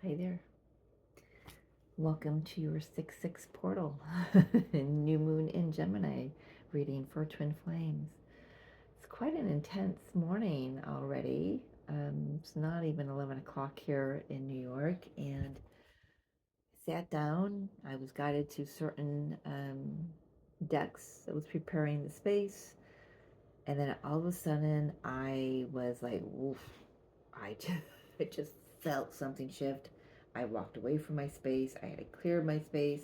Hi there. Welcome to your 6/6 portal. New moon in Gemini reading for twin flames. It's quite an intense morning already. It's not even 11 o'clock here in New York, and I sat down. I was guided to certain decks. I was preparing the space, and then all of a sudden I was like, "Woof!" I just, I just felt something shift. I walked away from my space. I had to clear my space.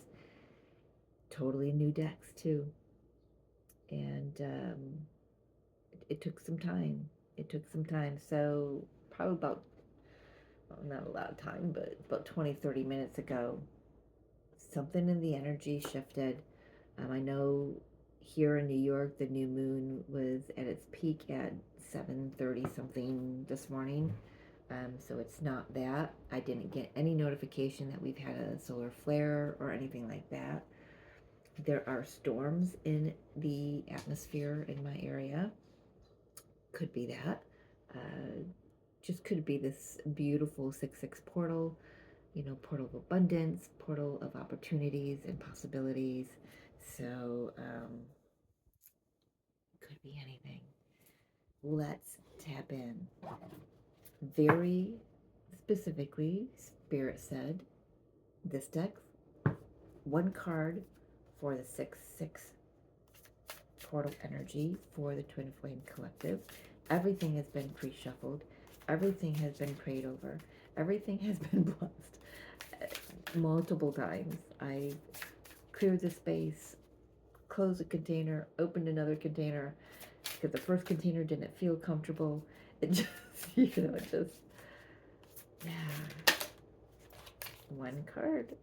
Totally new decks too, and it took some time. It took some time. So probably about, well, not a lot of time, but about 20-30 minutes ago, something in the energy shifted. I know here in New York, the new moon was at its peak at 7:30 something this morning. So it's not that. I didn't get any notification that we've had a solar flare or anything like that. There are storms in the atmosphere in my area. Could be that. Uh, just could be this beautiful 6/6 portal, portal of abundance, portal of opportunities and possibilities. So, could be anything. Let's tap in. Very specifically, Spirit said, this deck, one card for the 6/6 portal energy for the Twin Flame Collective. Everything has been pre-shuffled. Everything has been prayed over. Everything has been blessed multiple times. I cleared the space, closed a container, opened another container because the first container didn't feel comfortable. It just, yeah. One card.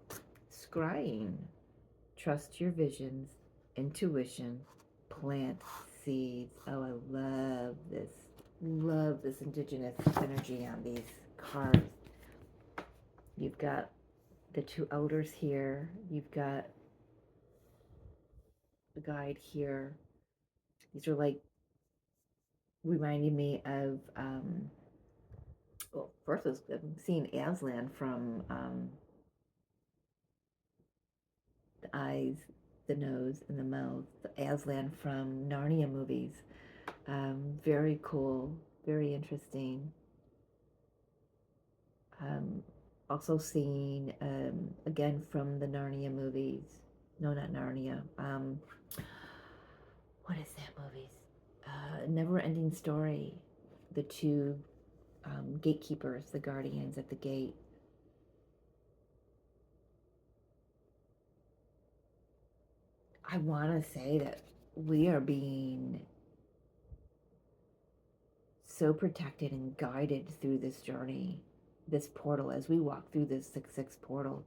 Scrying. Trust your visions, intuition, plant seeds. Oh, I love this. Love this indigenous energy on these cards. You've got the two elders here. You've got the guide here. These are like reminding me of, well, first I was seeing Aslan from the eyes, the nose, and the mouth. Aslan from Narnia movies. Very cool, very interesting. Um, Also seeing, again, from the Narnia movies. No, not Narnia. What is that movie? Never Ending Story. The two gatekeepers, the guardians at the gate. I want to say that we are being so protected and guided through this journey, this portal, as we walk through this 6/6 portal.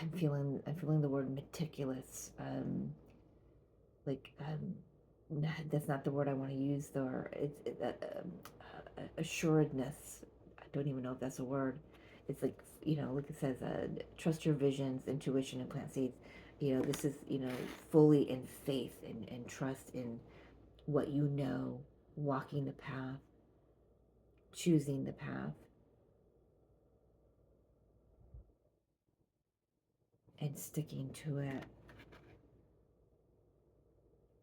I'm feeling the word meticulous. Like, that's not the word I want to use. Though assuredness. I don't even know if that's a word. It's like, like it says, trust your visions, intuition, and plant seeds. This is, fully in faith and trust in what you know, walking the path, choosing the path, and sticking to it.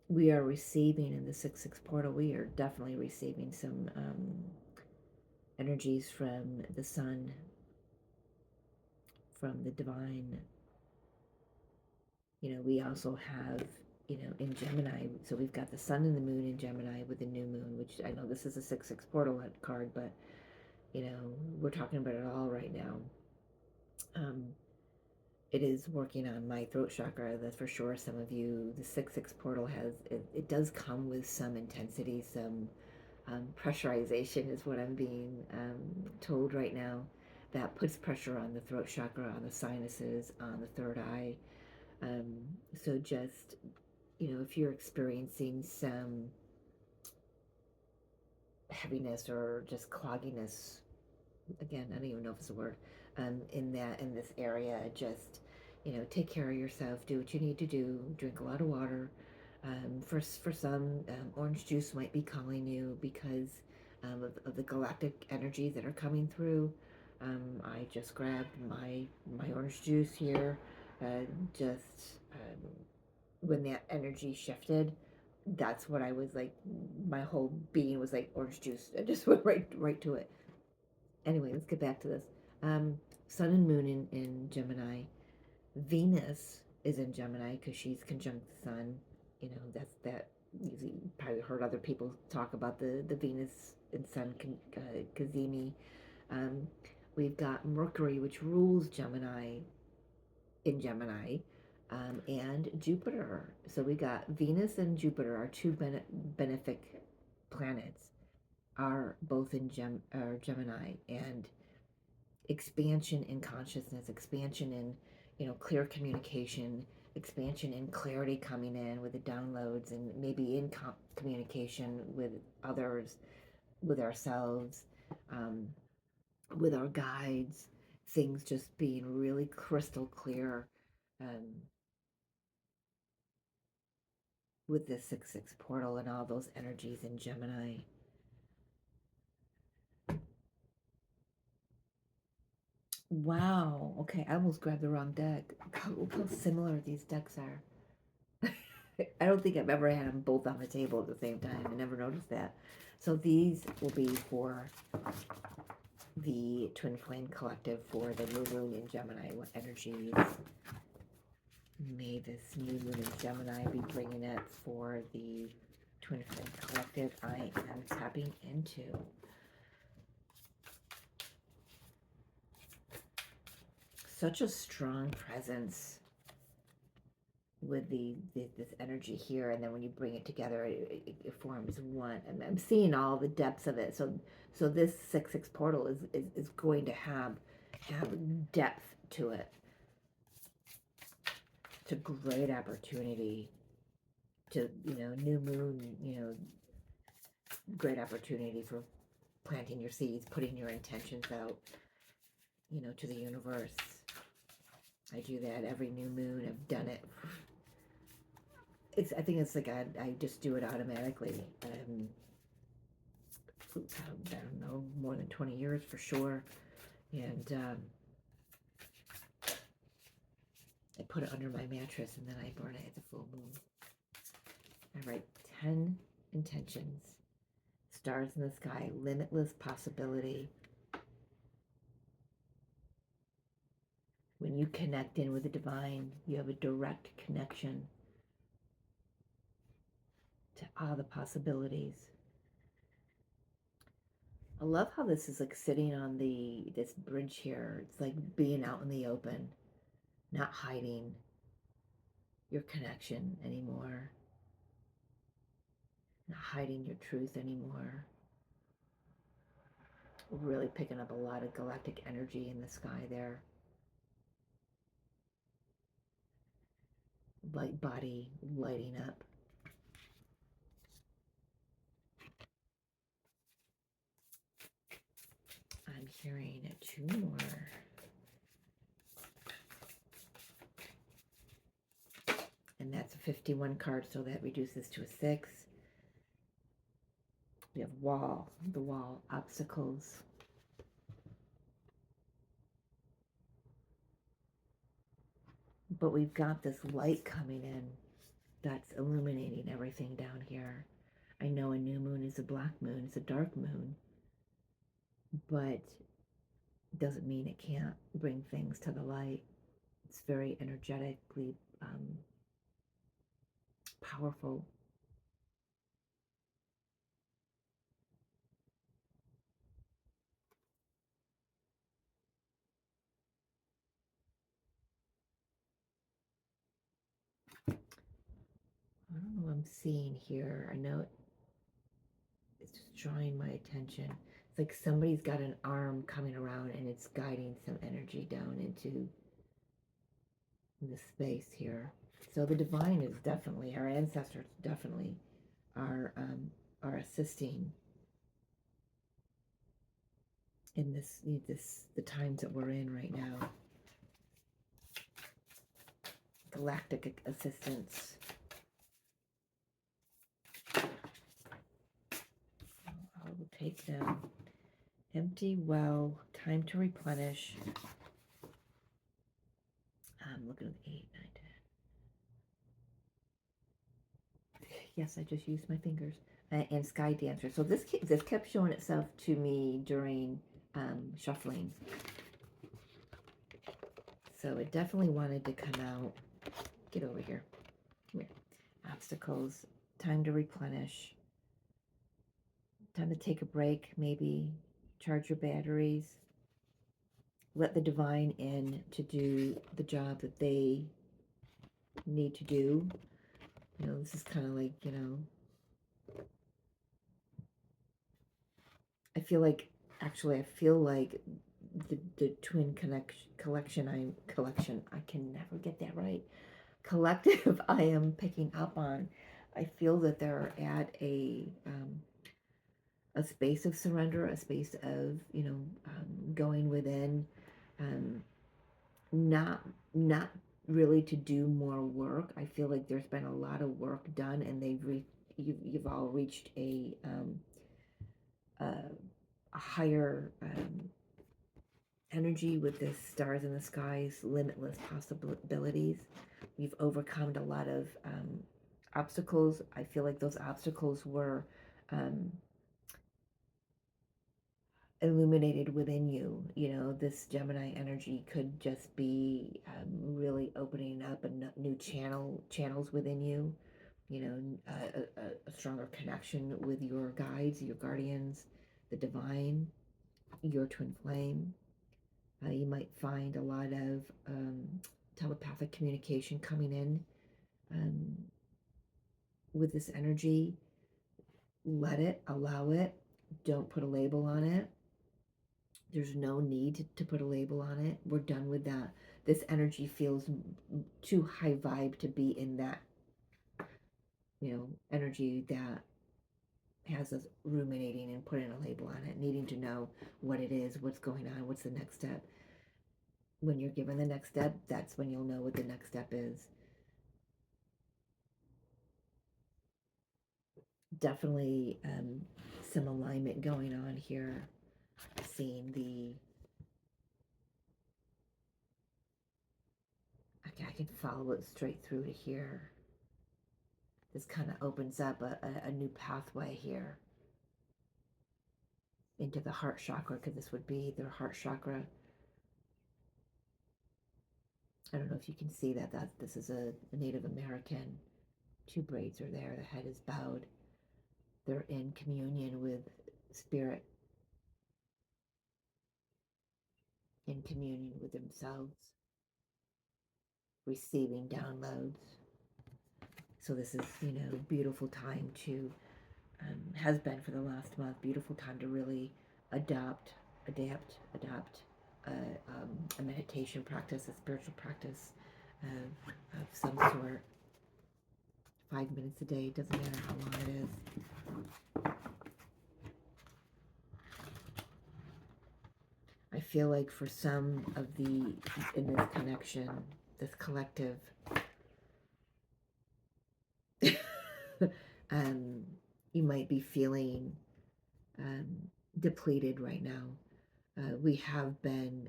We are receiving in the 6/6 portal. We are definitely receiving some energies from the sun, from the divine. We also have, in Gemini, so we've got the sun and the moon in Gemini with the new moon, which I know this is a 6/6 portal card, but, we're talking about it all right now. It is working on my throat chakra, that's for sure. Some of you, the 6/6 portal it does come with some intensity, some pressurization is what I'm being told right now. That puts pressure on the throat chakra, on the sinuses, on the third eye. So just, if you're experiencing some heaviness or just clogginess, again, I don't even know if it's a word, in this area, just, take care of yourself, do what you need to do, drink a lot of water, For some, orange juice might be calling you because of the galactic energies that are coming through. I just grabbed my orange juice here, just when that energy shifted. That's what I was like. My whole being was like orange juice. I just went right to it. Anyway, let's get back to this. Um, Sun and Moon in Gemini. Venus is in Gemini because she's conjunct the Sun. That's that. You probably heard other people talk about the Venus and Sun Kazemi. Um, we've got Mercury, which rules Gemini in Gemini, and Jupiter. So we got Venus and Jupiter, our two benefic planets, are both in Gemini, and expansion in consciousness, expansion in clear communication, expansion in clarity coming in with the downloads, and maybe in communication with others, with ourselves, um, with our guides, things just being really crystal clear, um, with the 6-6 portal and all those energies in Gemini. Wow. Okay, I almost grabbed the wrong deck. Look how similar these decks are. I don't think I've ever had them both on the table at the same time. I never noticed that. So these will be for the Twin Flame Collective for the new moon in Gemini. What energies may this new moon in Gemini be bringing it for the Twin Flame Collective I am tapping into? Such a strong presence with this energy here, and then when you bring it together, it forms one. And I'm seeing all the depths of it. So this 6-6 portal is going to have depth to it. It's a great opportunity to new moon, great opportunity for planting your seeds, putting your intentions out, to the universe. I do that every new moon. I've done it. I think it's like I just do it automatically. I don't know, more than 20 years for sure. And I put it under my mattress and then I burn it at the full moon. I write 10 intentions. Stars in the sky, limitless possibility. When you connect in with the divine, you have a direct connection to all the possibilities. I love how this is like sitting on this bridge here. It's like being out in the open, not hiding your connection anymore, not hiding your truth anymore. Really picking up a lot of galactic energy in the sky there. Light body lighting up. I'm hearing 2 more. And that's a 51 card, so that reduces to a 6. We have the wall, obstacles. But we've got this light coming in that's illuminating everything down here. I know a new moon is a black moon, it's a dark moon, but doesn't mean it can't bring things to the light. It's very energetically powerful. I don't know what I'm seeing here. I know it's just drawing my attention. It's like somebody's got an arm coming around and it's guiding some energy down into the space here. So the divine is definitely, our ancestors definitely are assisting in the times that we're in right now. Galactic assistance. take them. Empty well, time to replenish. I'm looking at 8, 9, 10. Yes, I just used my fingers. And Sky Dancer. So this kept showing itself to me during shuffling. So it definitely wanted to come out. Get over here. Come here. Obstacles. Time to replenish. Time to take a break, maybe. Charge your batteries. Let the divine in to do the job that they need to do. You know, this is kind of like, you know, I feel like the twin collection, I can never get that right. Collective I am picking up on. I feel that they're at a space of surrender, a space of, you know, going within, um, not really to do more work. I feel like there's been a lot of work done, and you've all reached a higher energy with the stars in the skies, limitless possibilities. We've overcome a lot of obstacles. I feel like those obstacles were illuminated within you. You know, this Gemini energy could just be really opening up a new channels within you. You know, a stronger connection with your guides, your guardians, the divine, your twin flame. You might find a lot of telepathic communication coming in um, with this energy. Let it, allow it. Don't put a label on it. There's no need to put a label on it. We're done with that. This energy feels too high vibe to be in that, you know, energy that has us ruminating and putting a label on it, needing to know what it is, what's going on, what's the next step. When you're given the next step, that's when you'll know what the next step is. Definitely some alignment going on here. Seeing the, I can follow it straight through to here. This kind of opens up a new pathway here into the heart chakra, because this would be their heart chakra. I don't know if you can see that this is a Native American. 2 braids are there. The head is bowed. They're in communion with spirit, in communion with themselves, receiving downloads. So this is, you know, beautiful time to, has been for the last month, beautiful time to really adopt a meditation practice, a spiritual practice of some sort. 5 minutes a day, doesn't matter how long it is. I feel like for some of in this connection, this collective, you might be feeling depleted right now. We have been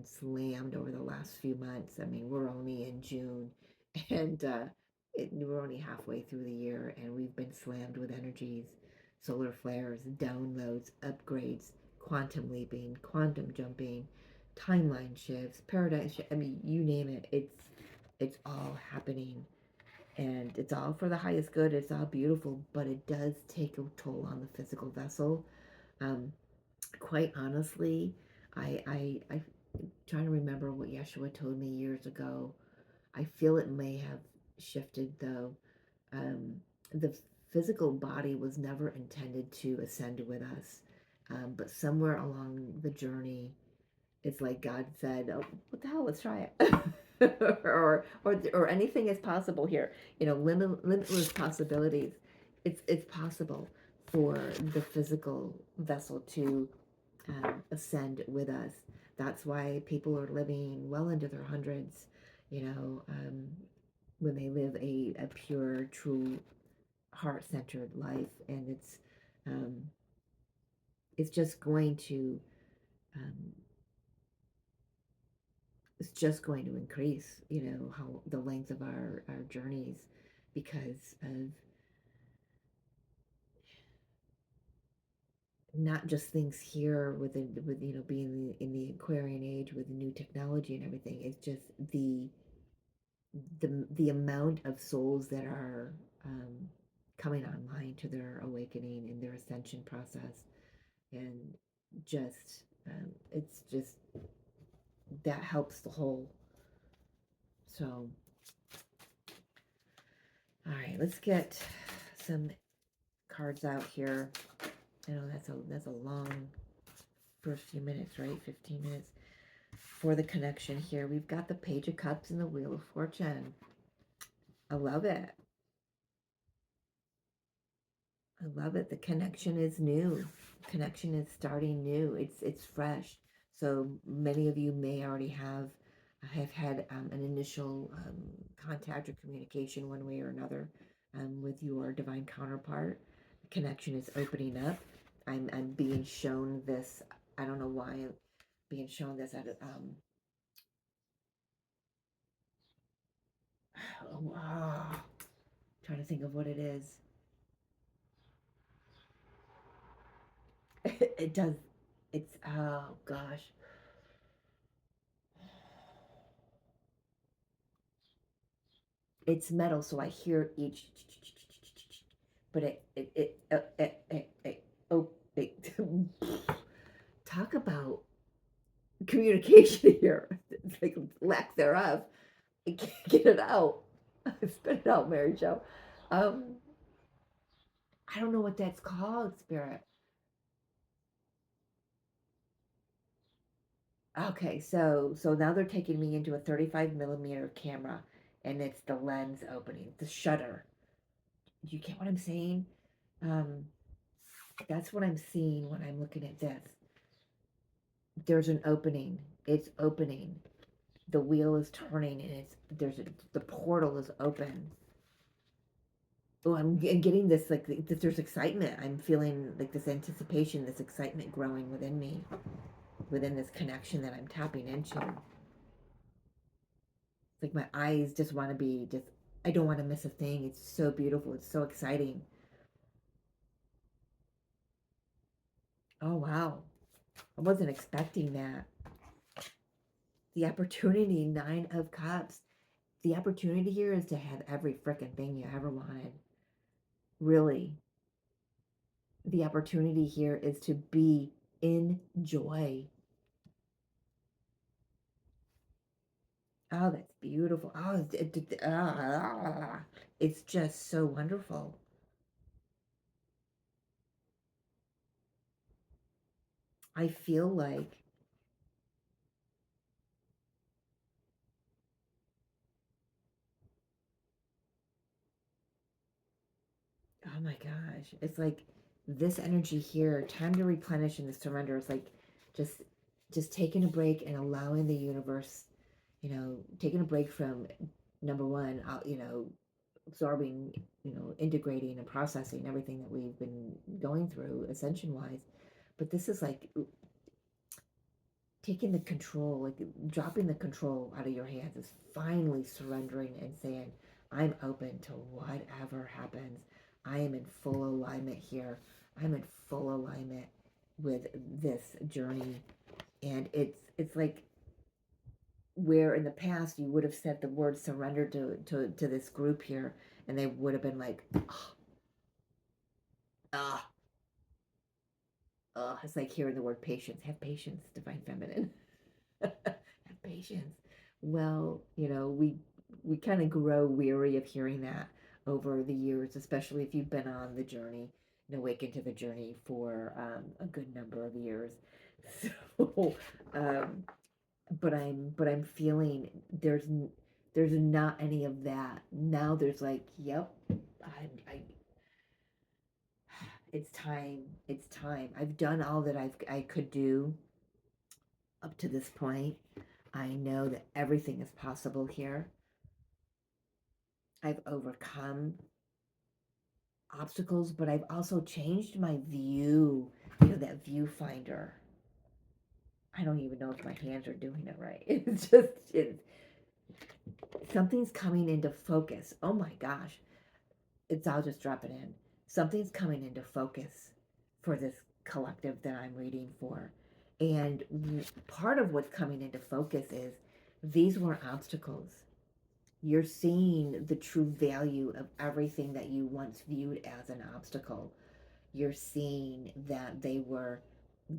slammed over the last few months. I mean, we're only in June, and we're only halfway through the year, and we've been slammed with energies, solar flares, downloads, upgrades, quantum leaping, quantum jumping, timeline shifts, paradigm shifts. I mean, you name it. It's all happening, and it's all for the highest good. It's all beautiful, but it does take a toll on the physical vessel. Quite honestly, I trying to remember what Yeshua told me years ago. I feel it may have shifted though. The physical body was never intended to ascend with us, but somewhere along the journey, it's like God said, "Oh, what the hell? Let's try it." or anything is possible here. You know, limitless possibilities. It's possible for the physical vessel to ascend with us. That's why people are living well into their hundreds, you know, when they live a pure, true, heart-centered life. And it's um, it's just going to um, it's just going to increase, how the length of our journeys because of not just things here with being in the Aquarian age with the new technology and everything. It's just the amount of souls that are um, coming online to their awakening and their ascension process, and it's just that helps the whole. So, all right, let's get some cards out here. I know that's a long first few minutes, right? 15 minutes for the connection here. We've got the Page of Cups and the Wheel of Fortune. I love it. I love it. The connection is new. Connection is starting new. It's fresh. So many of you may already have had an initial contact or communication one way or another with your divine counterpart. The connection is opening up. I'm being shown this. I don't know why I'm being shown this at trying to think of what it is. It does. It's oh gosh. It's metal, so I hear each, but oh, talk about communication here. It's like lack thereof. I can't get it out. Spit it out, Mary Jo. Um, I don't know what that's called, Spirit. Okay, so now they're taking me into a 35 millimeter camera, and it's the lens opening, the shutter. Do you get what I'm saying? Um, that's what I'm seeing when I'm looking at this. There's an opening. It's opening. The wheel is turning, and the portal is open. Oh, I'm getting this like there's excitement. I'm feeling like this anticipation, this excitement growing within me, within this connection that I'm tapping into. It's like my eyes just want to be just. I don't want to miss a thing. It's so beautiful. It's so exciting. Oh wow, I wasn't expecting that. The opportunity, 9 of Cups. The opportunity here is to have every frickin' thing you ever wanted. Really. The opportunity here is to be in joy. Oh, that's beautiful. Oh, it's just so wonderful. I feel like, oh my gosh, it's like this energy here, time to replenish and the surrender is like just just taking a break and allowing the universe, taking a break from number one, absorbing, integrating and processing everything that we've been going through ascension wise. But this is like taking the control, like dropping the control out of your hands, is finally surrendering and saying, I'm open to whatever happens. I am in full alignment here. I'm in full alignment with this journey. And it's like where in the past you would have said the word surrender to this group here, and they would have been like, oh, ah, it's like hearing the word patience. Have patience, divine feminine. Have patience. Well, we kind of grow weary of hearing that over the years, especially if you've been on the journey and awakened to the journey for a good number of years. So, um, but I'm feeling there's not any of that now. There's like, yep, I it's time. It's time. I've done all that I could do up to this point. I know that everything is possible here. I've overcome obstacles, but I've also changed my view, you know, that viewfinder. I don't even know if my hands are doing it right. It's just, something's coming into focus. Oh my gosh. I'll just drop it in. Something's coming into focus for this collective that I'm reading for. And part of what's coming into focus is these were obstacles. You're seeing the true value of everything that you once viewed as an obstacle. You're seeing that they were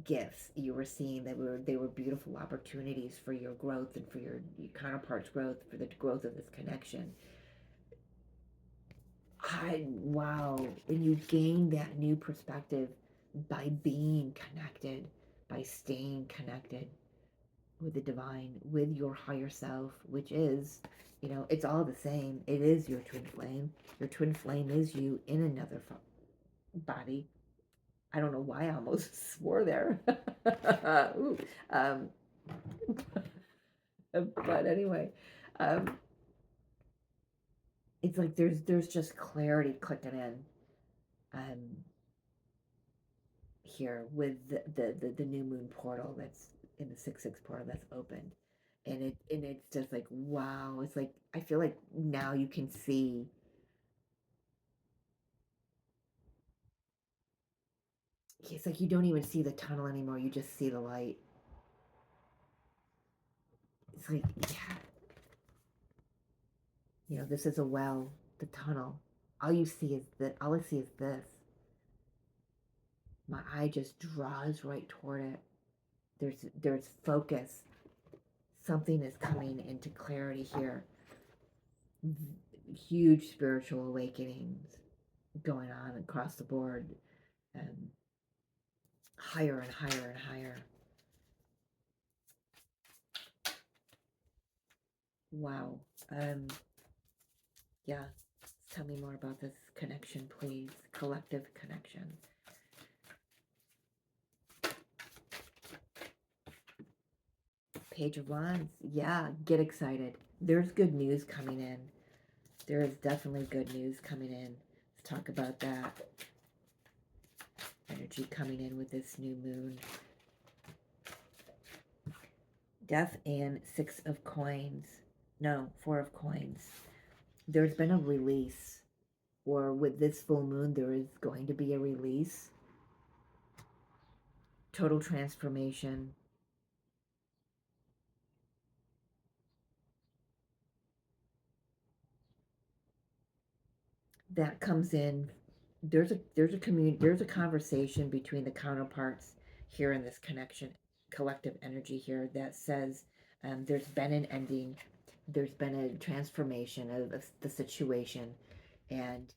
gifts. You were seeing that they were beautiful opportunities for your growth and for your counterpart's growth, for the growth of this connection. Wow, and you gain that new perspective by being connected, by staying connected with the divine, with your higher self, which is, you know, it's all the same. It is your twin flame. Your twin flame is you in another body. I don't know why I almost swore there. Ooh, um, but anyway, um, it's like there's just clarity clicking in. Um, Here with the new moon portal that's in the 6-6 portal that's opened, and it's just like wow. It's like I feel like now you can see. It's like you don't even see the tunnel anymore. You just see the light. It's like, yeah, you know, this is a well, the tunnel. All I see is this. My eye just draws right toward it. There's focus. Something is coming into clarity here. Huge spiritual awakenings going on across the board, and higher and higher and higher. Wow. Yeah. Tell me more about this connection, please. Collective connection. Page of Wands. Yeah, get excited. There's good news coming in. There is definitely good news coming in. Let's talk about that. Energy coming in with this new moon. Death and 6 of coins. No, 4 of coins. There's been a release, or with this full moon, there is going to be a release. Total transformation. That comes in. There's a conversation between the counterparts here in this connection, collective energy here that says there's been an ending, there's been a transformation of the situation, and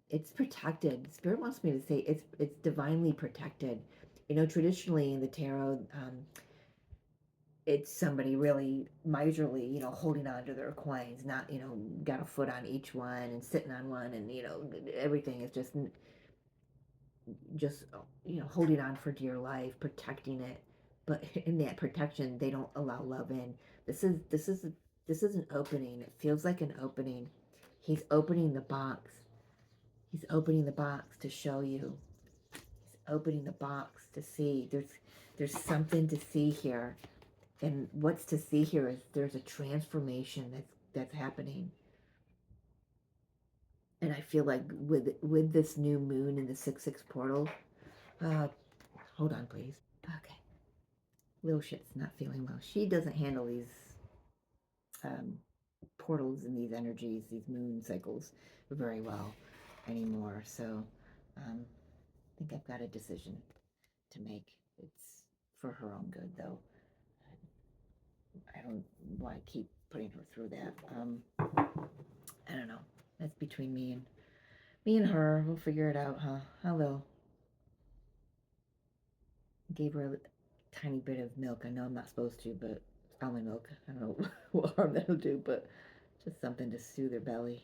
it's protected. Spirit wants me to say it's divinely protected. You know, traditionally in the tarot, it's somebody really miserly, you know, holding on to their coins, not, you know, got a foot on each one and sitting on one, and you know, everything is just you know, holding on for dear life, protecting it. But in that protection, they don't allow love in. This is an opening. It feels like an opening. He's opening the box. He's opening the box to show you. He's opening the box to see. There's something to see here. And what's to see here is there's a transformation that's happening. And I feel like with this new moon in the 6-6 portal, uh, hold on, please. Okay, little shit's not feeling well. She doesn't handle these um, portals and these energies, these moon cycles, very well anymore. So I think I've got a decision to make. It's for her own good, though. I don't want to keep putting her through that. I don't know. That's between me and her. We'll figure it out, huh? I will. Gave her a tiny bit of milk. I know I'm not supposed to, but almond milk. I don't know what harm that'll do, but just something to soothe her belly.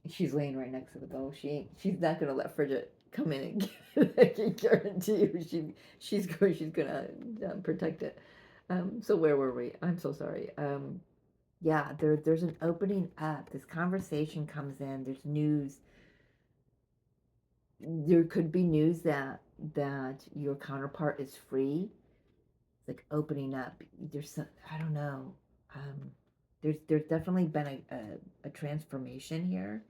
She's laying right next to the bowl. She's not gonna let Bridget come in and get it. I can guarantee you. She's gonna protect it. So where were we? I'm so sorry. Yeah, there's an opening up. This conversation comes in. There's news. There could be news that your counterpart is free. It's like opening up. There's some, I don't know. Um, there's definitely been a transformation here.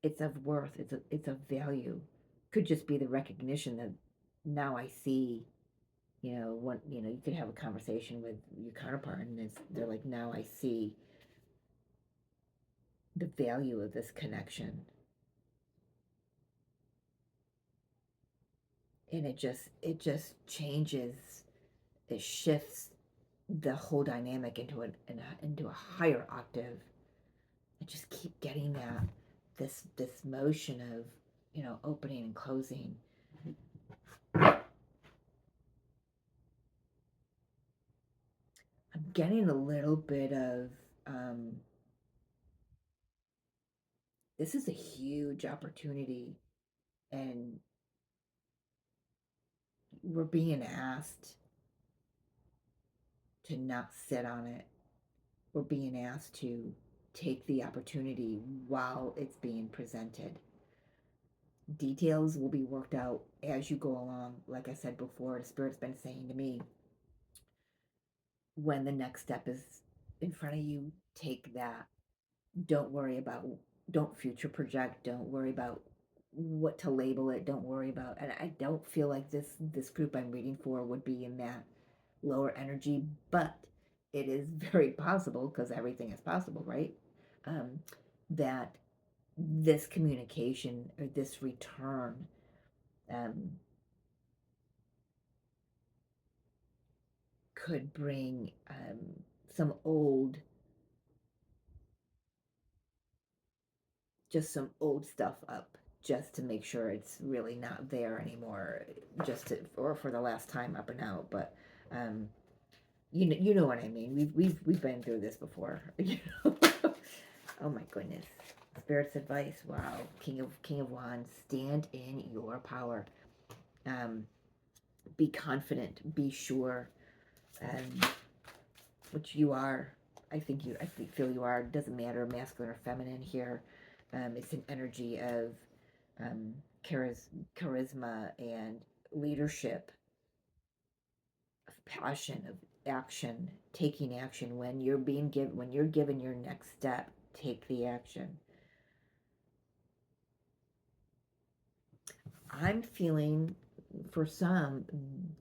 It's of worth. It's of value. Could just be the recognition that now I see. You could have a conversation with your counterpart, and they're like, now I see the value of this connection, and it just changes. It shifts the whole dynamic into a higher octave. I just keep getting that this motion of opening and closing. I'm getting a little bit of um, this is a huge opportunity, and we're being asked to not sit on it. We're being asked to take the opportunity while it's being presented. Details will be worked out as you go along. Like I said before, the Spirit's been saying to me, when the next step is in front of you, take that. Don't worry about, don't future project, don't worry about what to label it, don't worry about, and I don't feel like this group I'm reading for would be in that lower energy, but it is very possible, because everything is possible, right? Um, that this communication or this return um, could bring some old, just some old stuff up, just to make sure it's really not there anymore, just to, or for the last time up and out. But um, you know what I mean. We've been through this before. Oh my goodness. Spirit's advice. Wow. King of Wands. Stand in your power. Um, be confident. Be sure. Um, which you are. I feel you are. It doesn't matter masculine or feminine here. It's an energy of um, charisma and leadership, of passion, of action, taking action when you're given your next step. Take the action. I'm feeling, for some,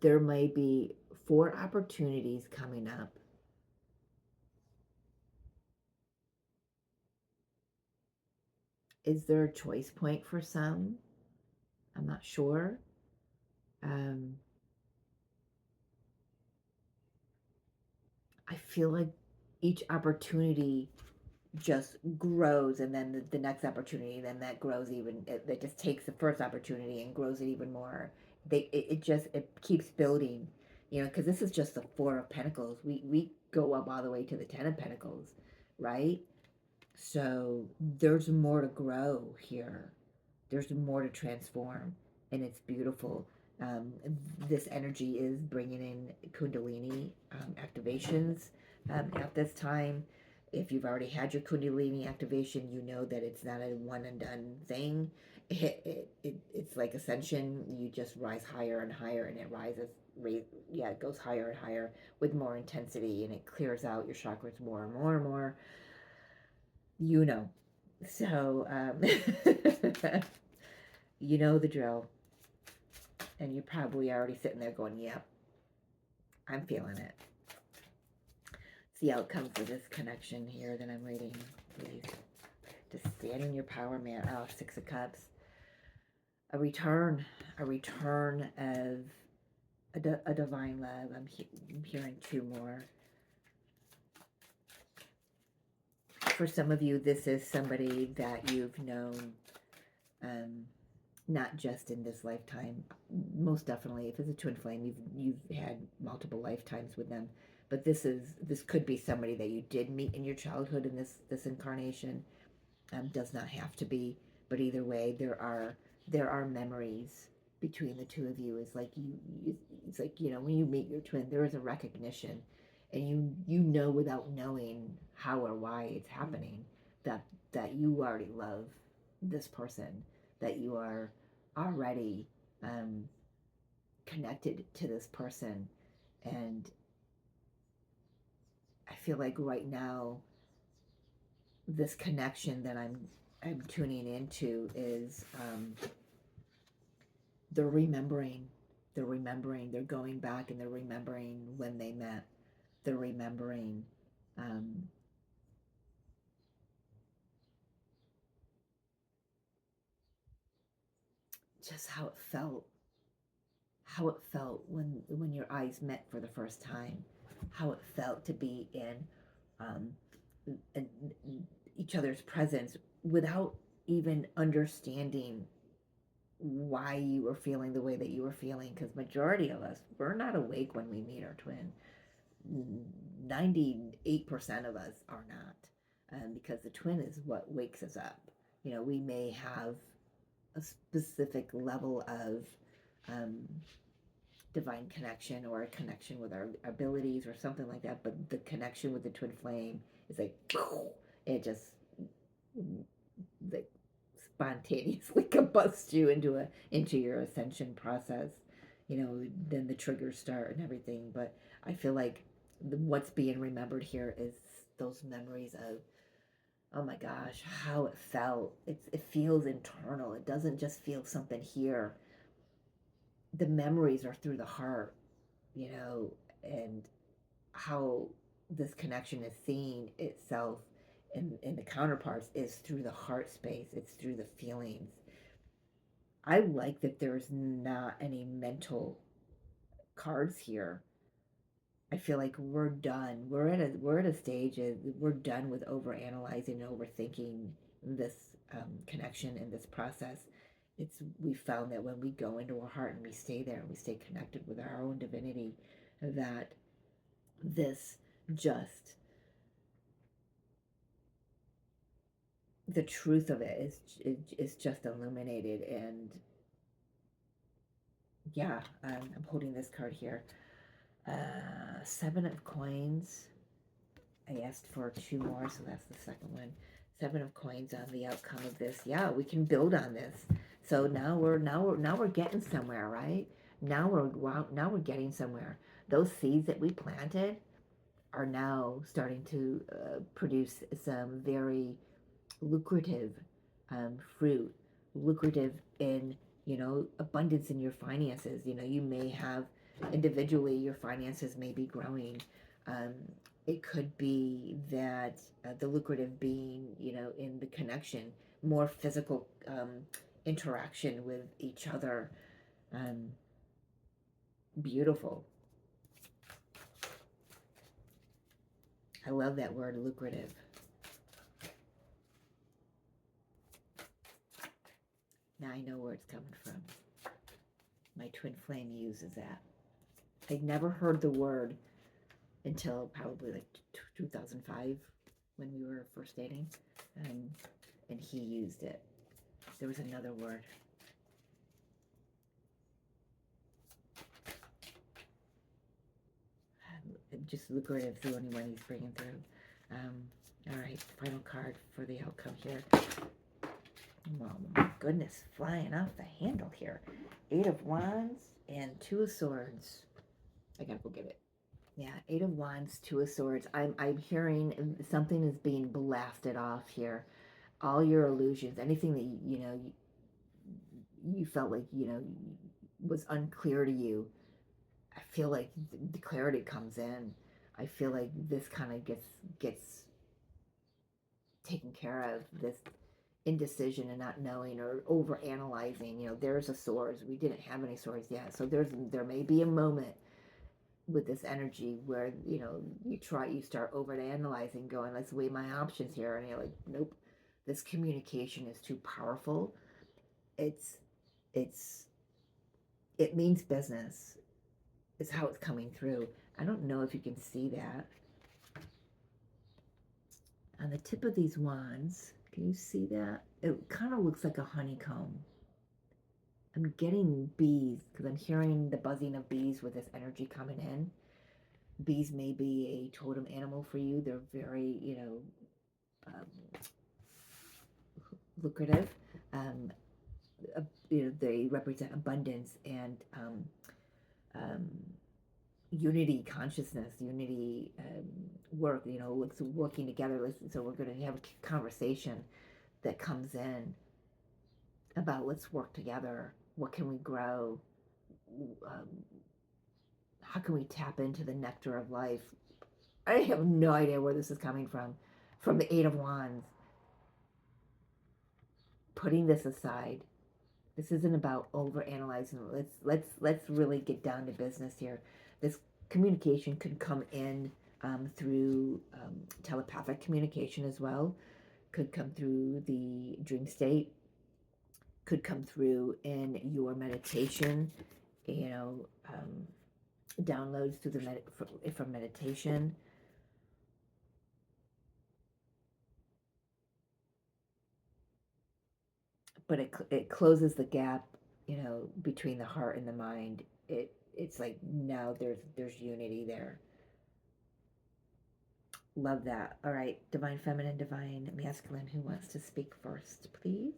there may be 4 opportunities coming up. Is there a choice point for some? I'm not sure. Um, I feel like each opportunity just grows, and then the next opportunity, then that grows even, it just takes the first opportunity and grows it even more. It keeps building, because this is just the 4 of Pentacles. We go up all the way to the 10 of Pentacles, right? So there's more to grow here. There's more to transform, and it's beautiful. Um, this energy is bringing in Kundalini activations at this time. If you've already had your Kundalini activation, you know that it's not a one and done thing. It's like ascension. You just rise higher and higher, and it rises. Yeah, it goes higher and higher with more intensity, and it clears out your chakras more and more and more. You know. So, you know the drill. And you're probably already sitting there going, yep, I'm feeling it. It's the outcome for this connection here that I'm reading, please. To stand in your power, man. Oh, 6 of Cups. A return of a divine love. I'm hearing 2 more. For some of you, this is somebody that you've known, um, not just in this lifetime. Most definitely, if it's a twin flame, you've had multiple lifetimes with them. But this could be somebody that you did meet in your childhood in this incarnation. Does not have to be, but either way, there are there are memories between the two of you. It's like it's like, when you meet your twin, there is a recognition, and you know without knowing how or why it's happening, that you already love this person, that you are already um, connected to this person. And I feel like right now, this connection that I'm tuning into is, they're remembering, they're going back and they're remembering when they met, they're remembering, um, just how it felt when your eyes met for the first time, how it felt to be um, in each other's presence without even understanding why you were feeling the way that you were feeling, because majority of us, we're not awake when we meet our twin. 98% of us are not, because the twin is what wakes us up. We may have a specific level of um, divine connection or a connection with our abilities or something like that, but the connection with the twin flame is like, it just like spontaneously combusts you into your ascension process. Then the triggers start and everything. But I feel like what's being remembered here is those memories of, oh my gosh, how it felt. It feels internal. It doesn't just feel something here. The memories are through the heart, and how this connection is seeing itself in the counterparts is through the heart space. It's through the feelings. I like that there's not any mental cards here. I feel like we're done. We're at a stage of, we're done with over analyzing and overthinking this connection and this process. We found that when we go into our heart and we stay there and we stay connected with our own divinity, that this just the truth of it is just illuminated. And yeah, I'm holding this card here. Seven of coins. I asked for two more, so that's the second one. Seven of coins on the outcome of this. Yeah, we can build on this. So now we're getting somewhere, right? Now we're getting somewhere. Those seeds that we planted are now starting to produce some very lucrative fruit, lucrative in, abundance in your finances. You may have individually, your finances may be growing. Um, it could be that the lucrative being, in the connection, more physical interaction with each other. Um, Beautiful. I love that word, lucrative. Now I know where it's coming from. My twin flame uses that. I'd never heard the word until probably like 2005 when we were first dating, um, and he used it. There was another word. Just lucrative, the only one he's bringing through. All right, final card for the outcome here. Oh my goodness, flying off the handle here. Eight of Wands and Two of Swords. I gotta go get it. Yeah, Eight of Wands, Two of Swords. I'm hearing something is being blasted off here. All your illusions, anything that you felt like was unclear to you. I feel like the clarity comes in. I feel like this kind of gets taken care of. This indecision and not knowing or over analyzing. There's a swords. We didn't have any swords yet, so there may be a moment with this energy where you start over analyzing, going, let's weigh my options here, and you're like, nope, this communication is too powerful. It's it's it means business. Is how it's coming through. I don't know if you can see that on the tip of these wands. Can you see that? It kind of looks like a honeycomb. I'm getting bees because I'm hearing the buzzing of bees with this energy coming in. Bees may be a totem animal for you. They're very, lucrative. Um, they represent abundance and um, unity consciousness, unity work. It's working together. So we're going to have a conversation that comes in about let's work together. What can we grow? Um, how can we tap into the nectar of life? I have no idea where this is coming from. From the Eight of Wands, putting this aside. This isn't about over analyzing. Let's really get down to business here. This communication could come in through telepathic communication as well. Could come through the dream state. Could come through in your meditation. Downloads through from meditation. But it closes the gap, between the heart and the mind. It's like now there's unity there. Love that. All right, divine feminine, divine masculine. Who wants to speak first, please?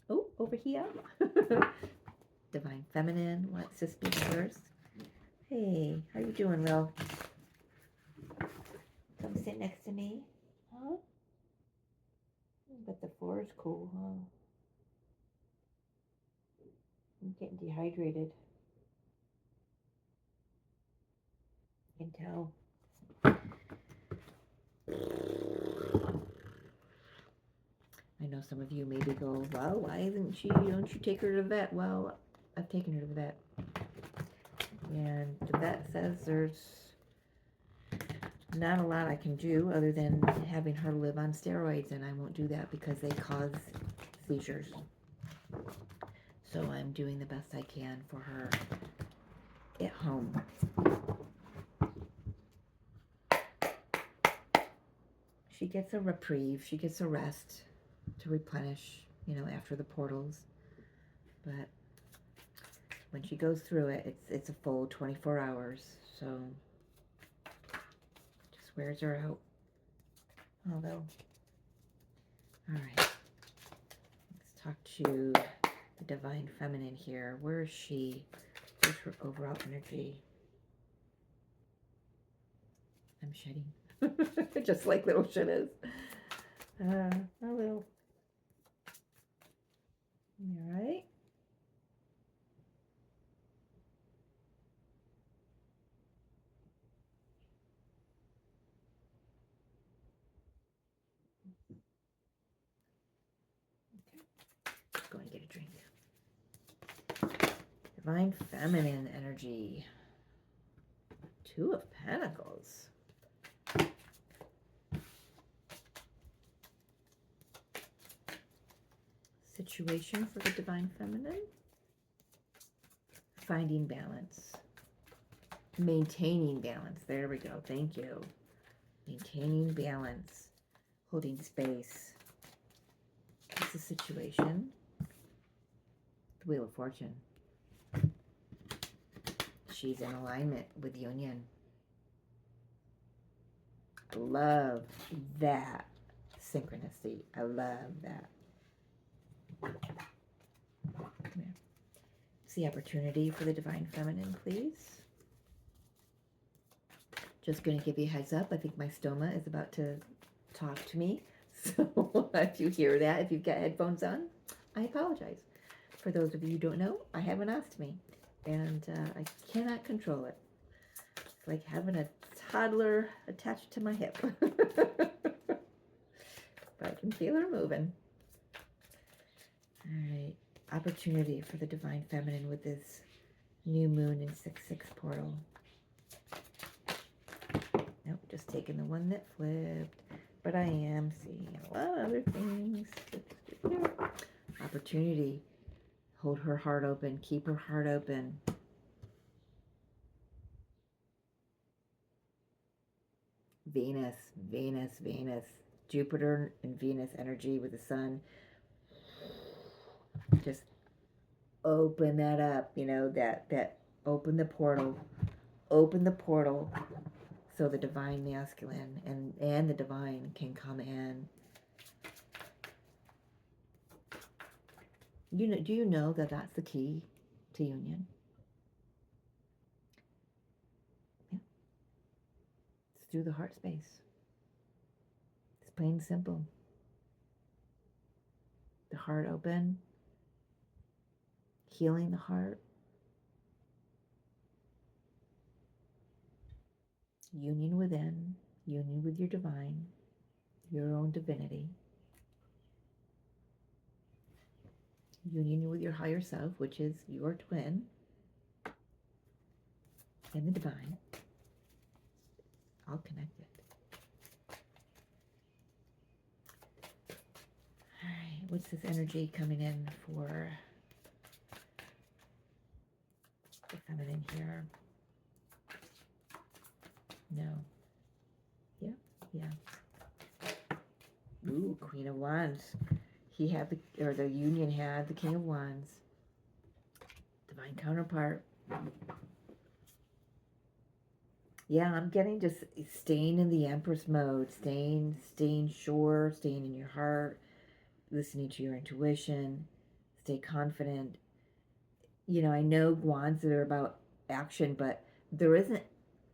Oh, over here. Divine feminine wants to speak first. Hey, how you doing, Will? Come sit next to me. Huh? But the floor is cool, huh? I'm getting dehydrated. I can tell. I know some of you maybe go, well, why don't you take her to the vet? Well, I've taken her to the vet. And the vet says there's not a lot I can do other than having her live on steroids, and I won't do that because they cause seizures. So I'm doing the best I can for her at home. She gets a reprieve, she gets a rest to replenish, after the portals. But when she goes through it, it's a full 24 hours. So just wears her out. Although, all right, let's talk to the divine feminine here. Where is she? Where's her overall energy? I'm shedding, just like the ocean is. A little. All right. Go and get a drink. Divine feminine energy. Two of Pentacles. Situation for the divine feminine. Finding balance. Maintaining balance. There we go. Thank you. Maintaining balance. Holding space. What's the situation? The Wheel of Fortune. She's in alignment with union. Love that synchronicity. I love that. Come here. See opportunity for the divine feminine, please. Just going to give you a heads up. I think my stoma is about to talk to me. So if you hear that, if you've got headphones on, I apologize. For those of you who don't know, I have an ostomy. And I cannot control it. It's like having a toddler attached to my hip. But I can feel her moving. All right. Opportunity for the divine feminine with this new moon in 6/6 portal. Nope, just taking the one that flipped. But I am seeing a lot of other things. Opportunity. Hold her heart open. Keep her heart open. Venus, Venus, Venus. Jupiter and Venus energy with the sun. Just open that up, you know, that open the portal. Open the portal so the divine masculine and the divine can come in. You know, do you know that that's the key to union? Yeah. It's through the heart space. It's plain and simple. The heart open, healing the heart, union within, union with your divine, your own divinity, union with your higher self, which is your twin, and the divine, all connected. All right, what's this energy coming in for the feminine here? No. Yeah, yeah. Ooh, Queen of Wands. He had the union had the King of Wands. Divine counterpart. Yeah, I'm getting just staying in the Empress mode, staying sure, staying in your heart, listening to your intuition, stay confident. You know, I know wands are about action, but there isn't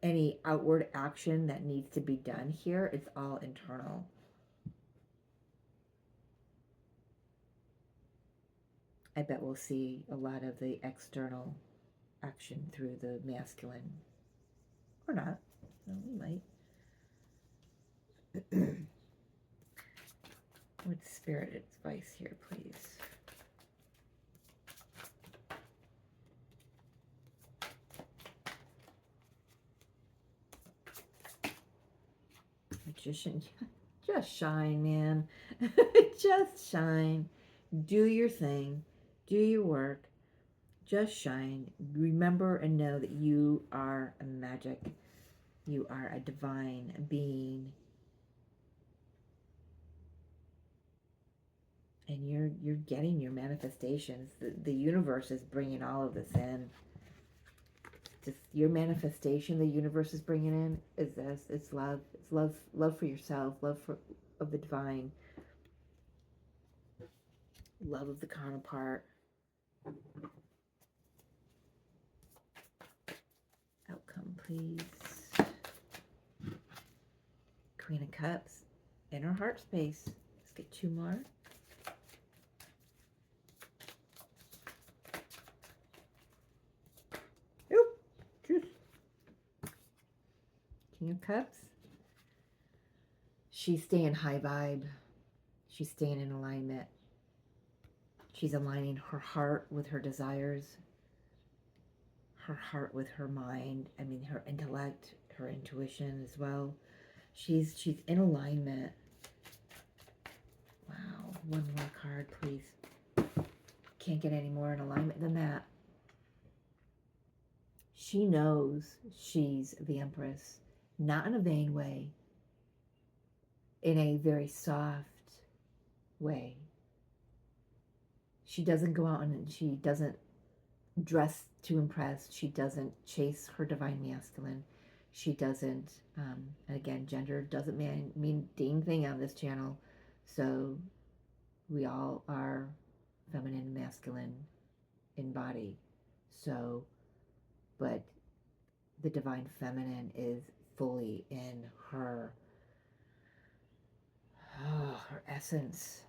any outward action that needs to be done here. It's all internal. I bet we'll see a lot of the external action through the masculine. Or not. No, we might. What's spirit advice here, please? Magician. Just shine, man. Just shine. Do your thing. Do your work. Just shine. Remember and know that you are a magic. You are a divine being. And you're getting your manifestations. The universe is bringing all of this in. Just your manifestation the universe is bringing in is this. It's love. It's love for yourself, love of the divine, love of the counterpart. Outcome, please. Queen of Cups. Inner heart space. Let's get 2 more. Oop. Just. King of Cups. She's staying high vibe. She's staying in alignment. She's aligning her heart with her desires, her heart with her mind. I mean, her intellect, her intuition as well. She's in alignment. Wow. 1 more card, please. Can't get any more in alignment than that. She knows she's the Empress, not in a vain way, in a very soft way. She doesn't go out and she doesn't dress to impress. She doesn't chase her divine masculine. She doesn't, and again, gender doesn't mean dang thing on this channel. So we all are feminine and masculine in body. So, but the divine feminine is fully in her, her essence,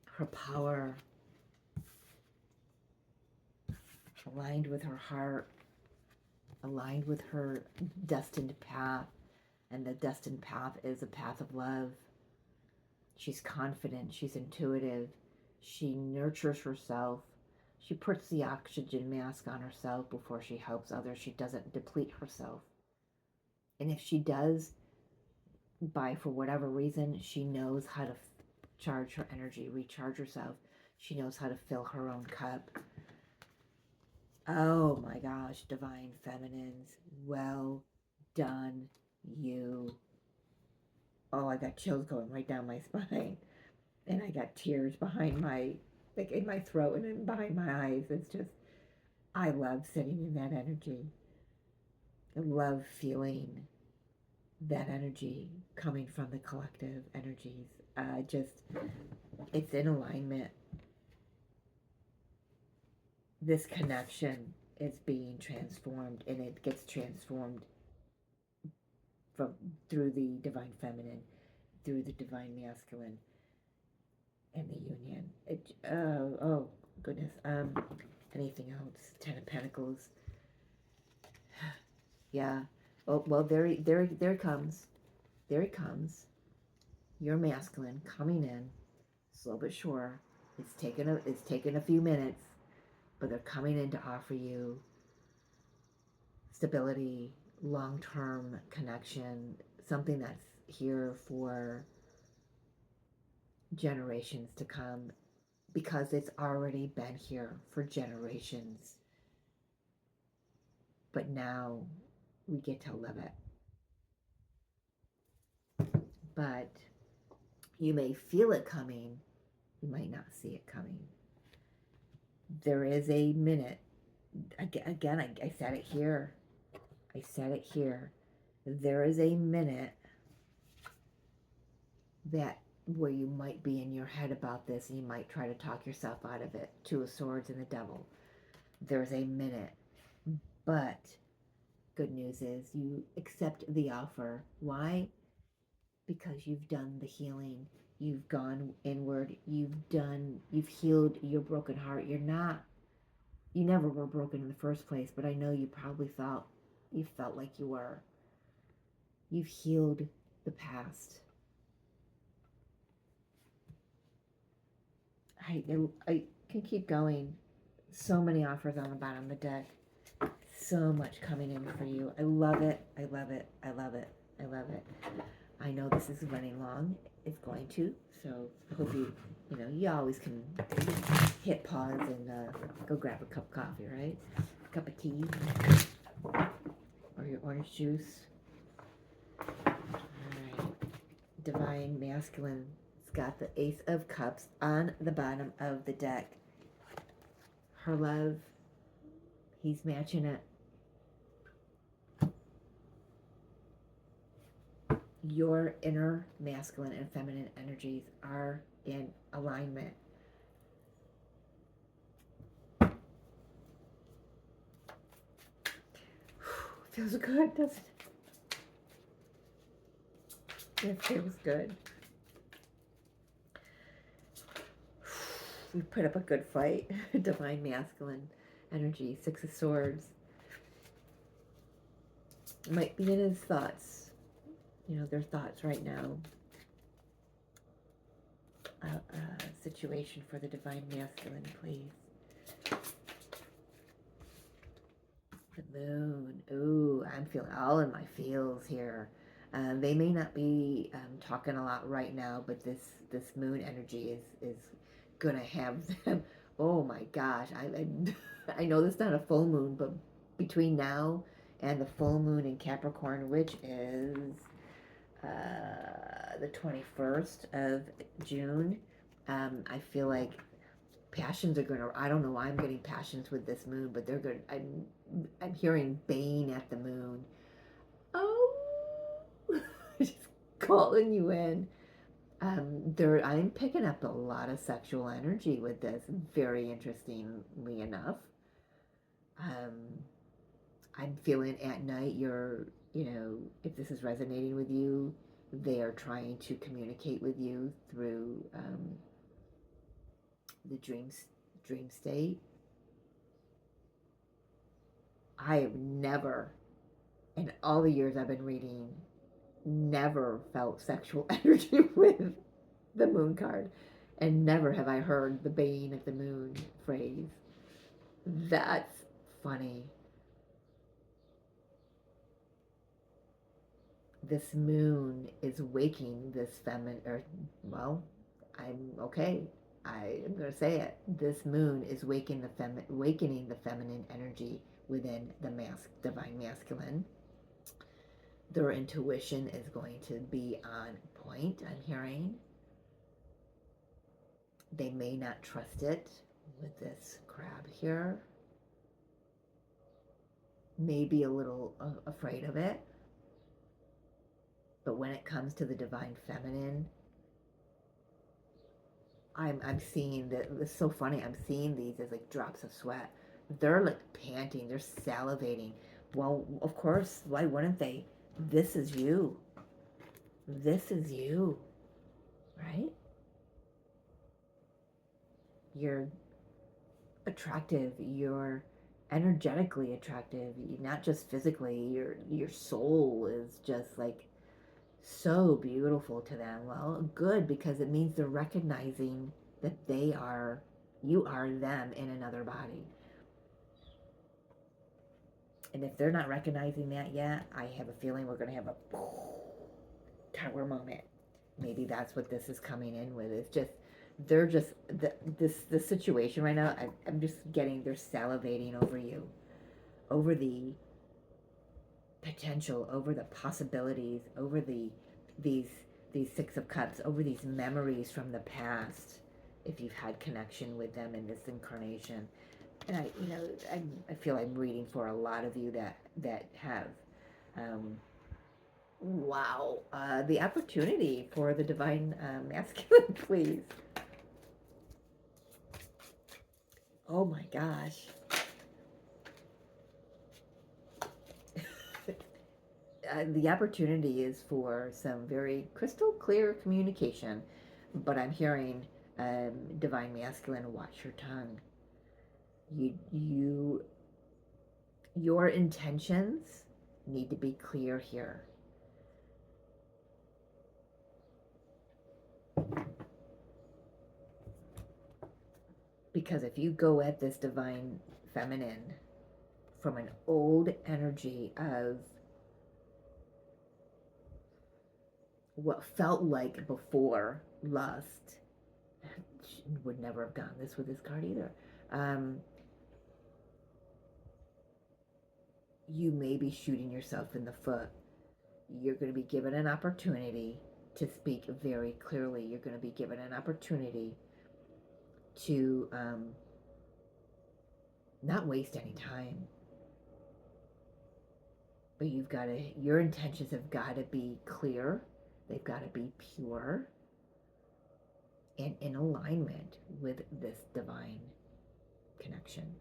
her power, aligned with her heart, aligned with her destined path. And the destined path is a path of love. She's confident. She's intuitive. She nurtures herself. She puts the oxygen mask on herself before she helps others. She doesn't deplete herself. And if she does, for whatever reason, she knows how to charge her energy, recharge herself. She knows how to fill her own cup. Oh my gosh, divine feminines, well done, you. Oh, I got chills going right down my spine. And I got tears behind my like in my throat and in behind my eyes. It's just, I love sitting in that energy. I love feeling that energy coming from the collective energies. Just, it's in alignment. This connection is being transformed, and it gets transformed from through the divine feminine, through the divine masculine, and the union. Oh goodness. Anything else? Ten of Pentacles. Yeah. Oh well, there it comes. There it comes. Your masculine coming in, slow but sure. It's taken a few minutes, but they're coming in to offer you stability, long-term connection, something that's here for generations to come, because it's already been here for generations. But now we get to live it. But you may feel it coming, you might not see it coming. There is a minute. Again, I said it here. I said it here. There is a minute that where you might be in your head about this, and you might try to talk yourself out of it. Two of Swords and the Devil. There's a minute. But good news is you accept the offer. Why? Because you've done the healing. You've gone inward. You've healed your broken heart. You never were broken in the first place, but I know you probably felt like you were. You've healed the past. I can keep going. So many offers on the bottom of the deck. So much coming in for you. I love it. I love it. I love it. I love it. I know this is running long. It's going to. So I hope you always can hit pause and go grab a cup of coffee, right? A cup of tea. Or your orange juice. All right. Divine Masculine. It's got the Ace of Cups on the bottom of the deck. Her love. He's matching it. Your inner masculine and feminine energies are in alignment. Feels good, doesn't it? It feels good. We put up a good fight. Divine masculine energy, Six of Swords. Might be in his thoughts. Their thoughts right now. A situation for the divine masculine, please. The moon. Ooh, I'm feeling all in my feels here. They may not be talking a lot right now, but this moon energy is gonna have them. Oh my gosh, I know this is not a full moon, but between now and the full moon in Capricorn, which is the 21st of June, I feel like passions are gonna, I don't know why I'm getting passions with this moon, but they're good. I'm hearing bane at the moon. Oh, just calling you in. I'm picking up a lot of sexual energy with this, very interestingly enough. I'm feeling at night if this is resonating with you, they are trying to communicate with you through the dream state. I have never, in all the years I've been reading, never felt sexual energy with the moon card, and never have I heard the bane of the moon phrase. That's funny. This moon is waking this I'm okay. I am going to say it. This moon is awakening the feminine energy within the divine masculine. Their intuition is going to be on point, I'm hearing. They may not trust it with this crab here. Maybe a little afraid of it. But when it comes to the divine feminine, I'm seeing that. It's so funny. I'm seeing these as like drops of sweat. They're like panting. They're salivating. Well, of course. Why wouldn't they? This is you. This is you, right? You're attractive. You're energetically attractive. Not just physically. Your soul is just like so beautiful to them. Well, good, because it means they're recognizing that you are them in another body. And if they're not recognizing that yet, I have a feeling we're going to have a tower moment. Maybe that's what this is coming in with. It's just, they're just, the situation right now, I'm just getting, they're salivating over you, over the potential, over the possibilities, over these Six of Cups, over these memories from the past, if you've had connection with them in this incarnation. And I feel I'm reading for a lot of you that have. Wow, the opportunity for the divine masculine, please. Oh my gosh. The opportunity is for some very crystal clear communication, but I'm hearing divine masculine, watch your tongue. Your intentions need to be clear here. Because if you go at this divine feminine from an old energy of what felt like before lust, would never have done this with this card either. You may be shooting yourself in the foot. You're going to be given an opportunity to speak very clearly. You're going to be given an opportunity to not waste any time. But your intentions have got to be clear. They've got to be pure and in alignment with this divine connection.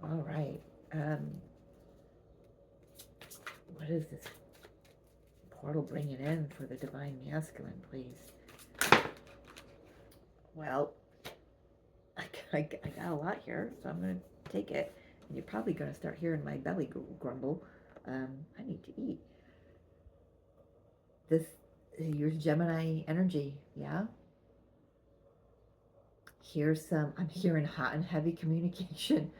All right. What is this portal bringing in for the divine masculine, please? Well, I got a lot here, so I'm going to take it. And you're probably going to start hearing my belly grumble. I need to eat. Here's Gemini energy, yeah? I'm hearing hot and heavy communication.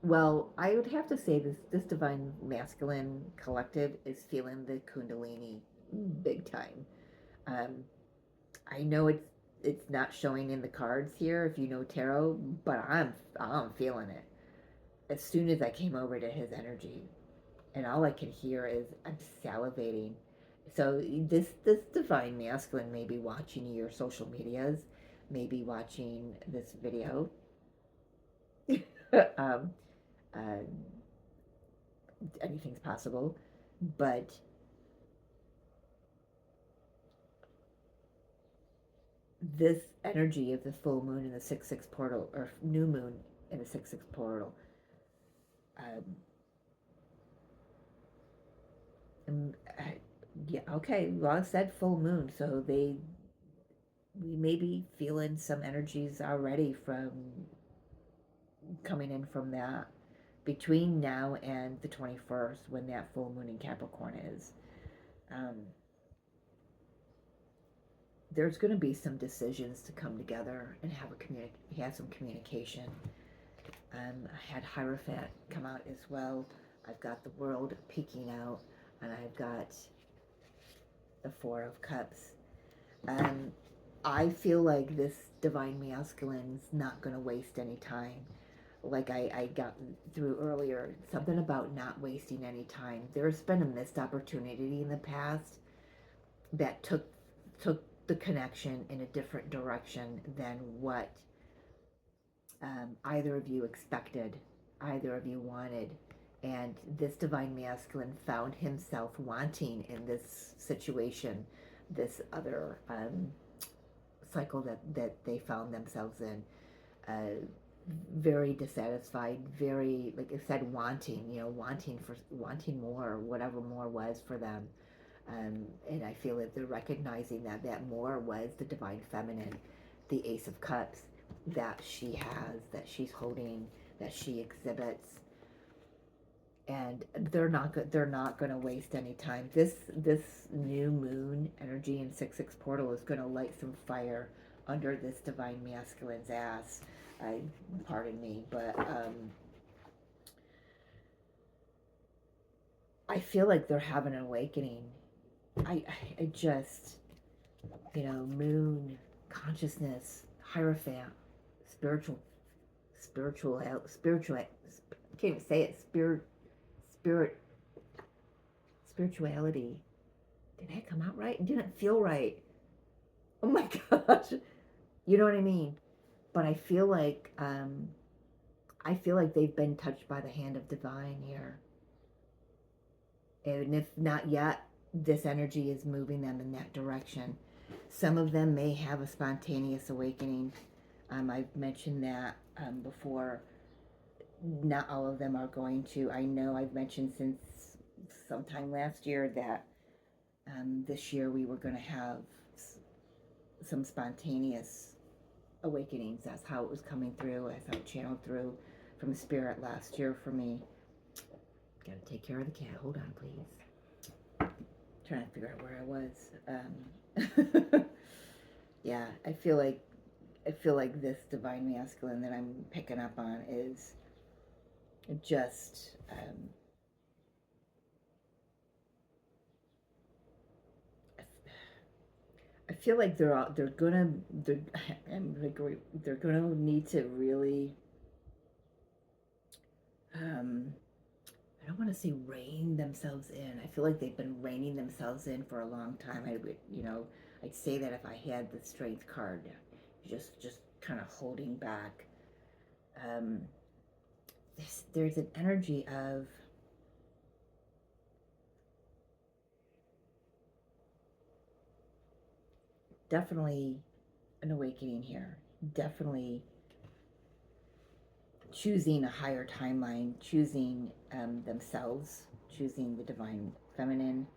Well, I would have to say this divine masculine collective is feeling the Kundalini big time. I know it's not showing in the cards here if you know tarot, but I'm feeling it. As soon as I came over to his energy, and all I could hear is I'm salivating. So this divine masculine may be watching your social medias, maybe watching this video. um, Anything's possible, but this energy of the full moon in the 6/6 portal, or new moon in the 6/6 portal, yeah, okay, well, I said full moon, so we may be feeling some energies already from coming in from that between now and the 21st, when that full moon in Capricorn is. There's going to be some decisions to come together and have some communication. I had Hierophant come out as well. I've got the World peeking out, and I've got the Four of Cups. I feel like this divine masculine's not going to waste any time. like I got through earlier, something about not wasting any time. There's been a missed opportunity in the past that took the connection in a different direction than what either of you expected, either of you wanted. And this divine masculine found himself wanting in this situation, this other cycle that they found themselves in. Very dissatisfied, very, like I said, wanting, wanting more, whatever more was for them. And I feel that they're recognizing that that more was the divine feminine, the Ace of Cups that she has, that she's holding, that she exhibits, and they're not going to waste any time. This new moon energy in 6-6 portal is going to light some fire under this divine masculine's ass. Pardon me, but I feel like they're having an awakening. I just, moon, consciousness, hierophant, spiritual, spiritual, can't even say it, spirituality. Did that come out right? It didn't feel right. Oh my gosh. You know what I mean? But I feel like they've been touched by the hand of divine here. And if not yet, this energy is moving them in that direction. Some of them may have a spontaneous awakening. I've mentioned that before. Not all of them are going to. I know I've mentioned since sometime last year that this year we were going to have some spontaneous awakenings. That's how it was coming through. That's how it channeled through from Spirit last year for me. Gotta take care of the cat. Hold on, please. Trying to figure out where I was. Yeah, I feel like this divine masculine that I'm picking up on is just I feel like they're gonna need to really I don't want to say rein themselves in. I feel like they've been reining themselves in for a long time. I'd say that if I had the Strength card, just kind of holding back. There's an energy of definitely an awakening here. Definitely choosing a higher timeline, choosing themselves, choosing the divine feminine.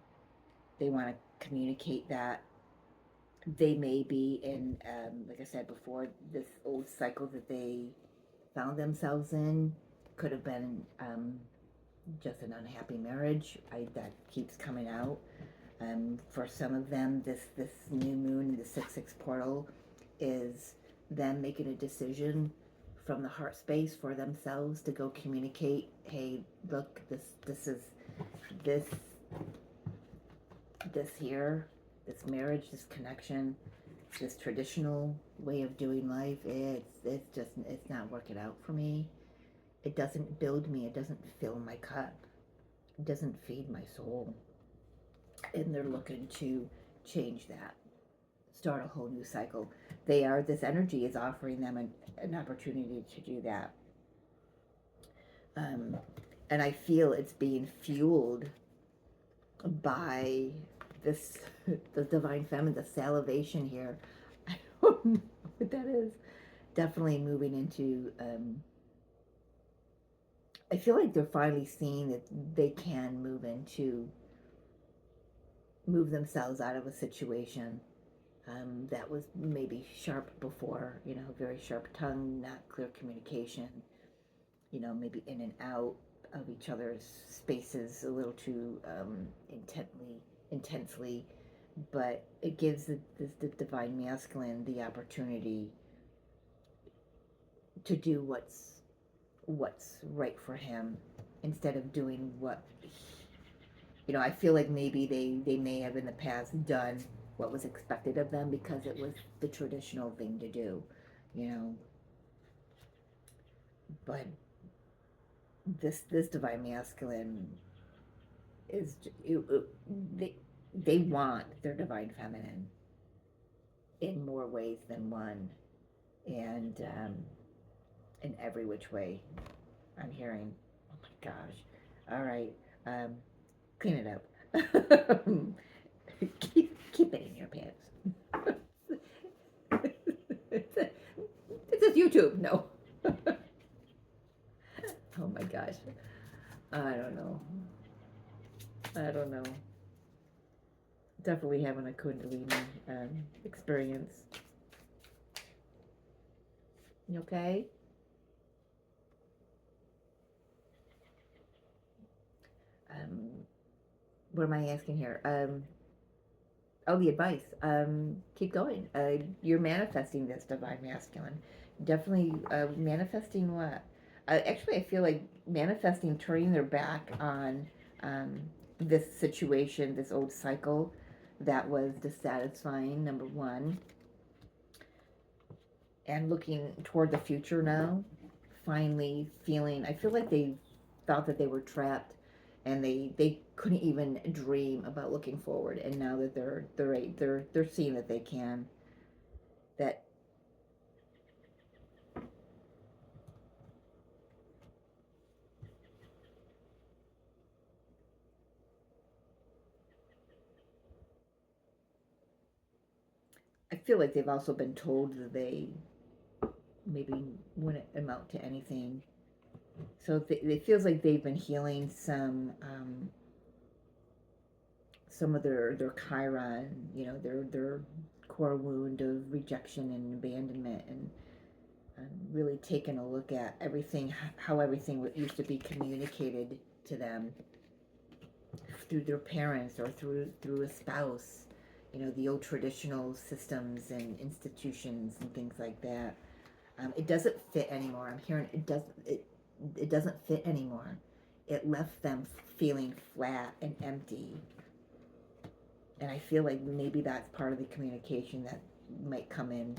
They want to communicate that. They may be in, like I said before, this old cycle that they found themselves in. Could have been just an unhappy marriage. That keeps coming out. For some of them, this new moon in the 6-6 portal is them making a decision from the heart space for themselves to go communicate. Hey, look, this is this here, this marriage, this connection, this traditional way of doing life. It's not working out for me. It doesn't build me. It doesn't fill my cup. It doesn't feed my soul. And they're looking to change that, start a whole new cycle. This energy is offering them an opportunity to do that. And I feel it's being fueled by the divine feminine, the salivation here. I don't know what that is. Definitely moving into, I feel like they're finally seeing that they can move themselves out of a situation that was maybe sharp before, very sharp tongue, not clear communication, maybe in and out of each other's spaces a little too intensely, but it gives the divine masculine the opportunity to do what's right for him instead of doing what I feel like maybe they may have in the past done what was expected of them because it was the traditional thing to do, But this divine masculine is they they want their divine feminine in more ways than one, and in every which way. I'm hearing. Oh my gosh! All right, clean it up. Keep it in your pants. It says YouTube. No. Oh my gosh. I don't know. I don't know. Definitely having a Kundalini experience. You okay? Um, what am I asking here? Oh, the advice. Keep going. You're manifesting this divine masculine. Definitely manifesting what? Actually, I feel like manifesting turning their back on um, this situation, this old cycle that was dissatisfying, number one, and looking toward the future now. Finally feeling, I feel like they felt that they were trapped and they couldn't even dream about looking forward, and now that they're seeing that they can, that I feel like they've also been told that they maybe wouldn't amount to anything. So it feels like they've been healing some of their chiron, their core wound of rejection and abandonment, and really taking a look at everything, how everything used to be communicated to them through their parents or through a spouse, the old traditional systems and institutions and things like that. It doesn't fit anymore. I'm hearing it doesn't fit anymore. It left them feeling flat and empty, and I feel like maybe that's part of the communication that might come in,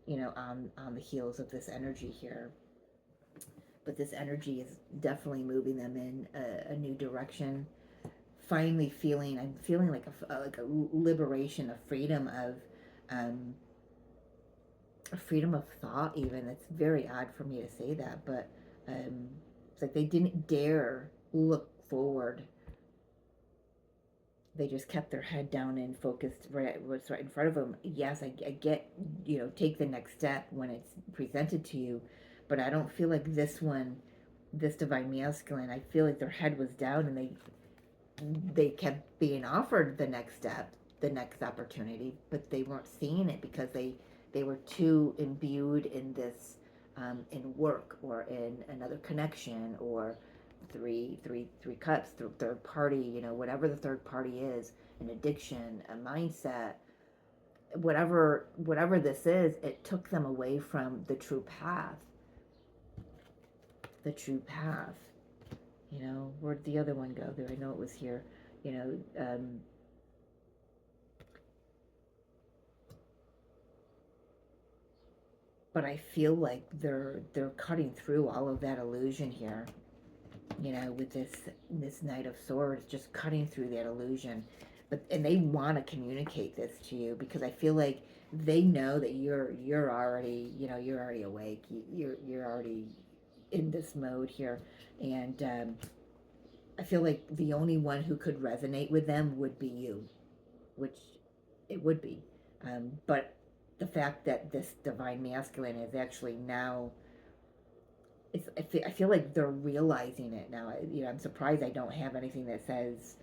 on the heels of this energy here. But this energy is definitely moving them in a new direction. Finally I'm feeling like a liberation, um, a freedom of thought. Even it's very odd for me to say that, but it's like they didn't dare look forward. They just kept their head down and focused right at what's right in front of them. Yes, I get, take the next step when it's presented to you, but I don't feel like this divine masculine, I feel like their head was down and they kept being offered the next step, the next opportunity, but they weren't seeing it because they were too imbued in this, in work or in another connection, or three cups, third party, whatever the third party is, an addiction, a mindset, whatever this is. It took them away from the true path. The true path. Where'd the other one go? There, I know it was here. You know, um, but I feel like they're cutting through all of that illusion here. With this Knight of Swords, just cutting through that illusion. And they want to communicate this to you because I feel like they know that you're already, you're already awake. You're already in this mode here, and I feel like the only one who could resonate with them would be you, which it would be. But the fact that this divine masculine is actually now, I feel like they're realizing it now. I'm surprised I don't have anything that says,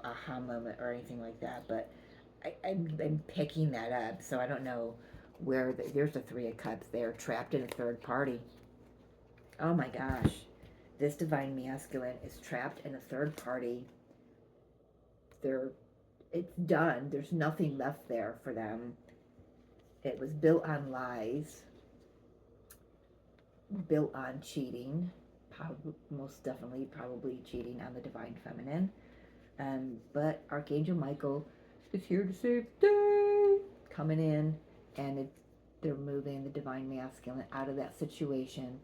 aha moment or anything like that. But I'm picking that up, so I don't know where. There's the Three of Cups. They're trapped in a third party. Oh my gosh, this divine masculine is trapped in a third party. They're It's done. There's nothing left there for them. It was built on lies, built on cheating, most definitely probably cheating on the divine feminine. But Archangel Michael is here to save the day, coming in, and they're moving the divine masculine out of that situation.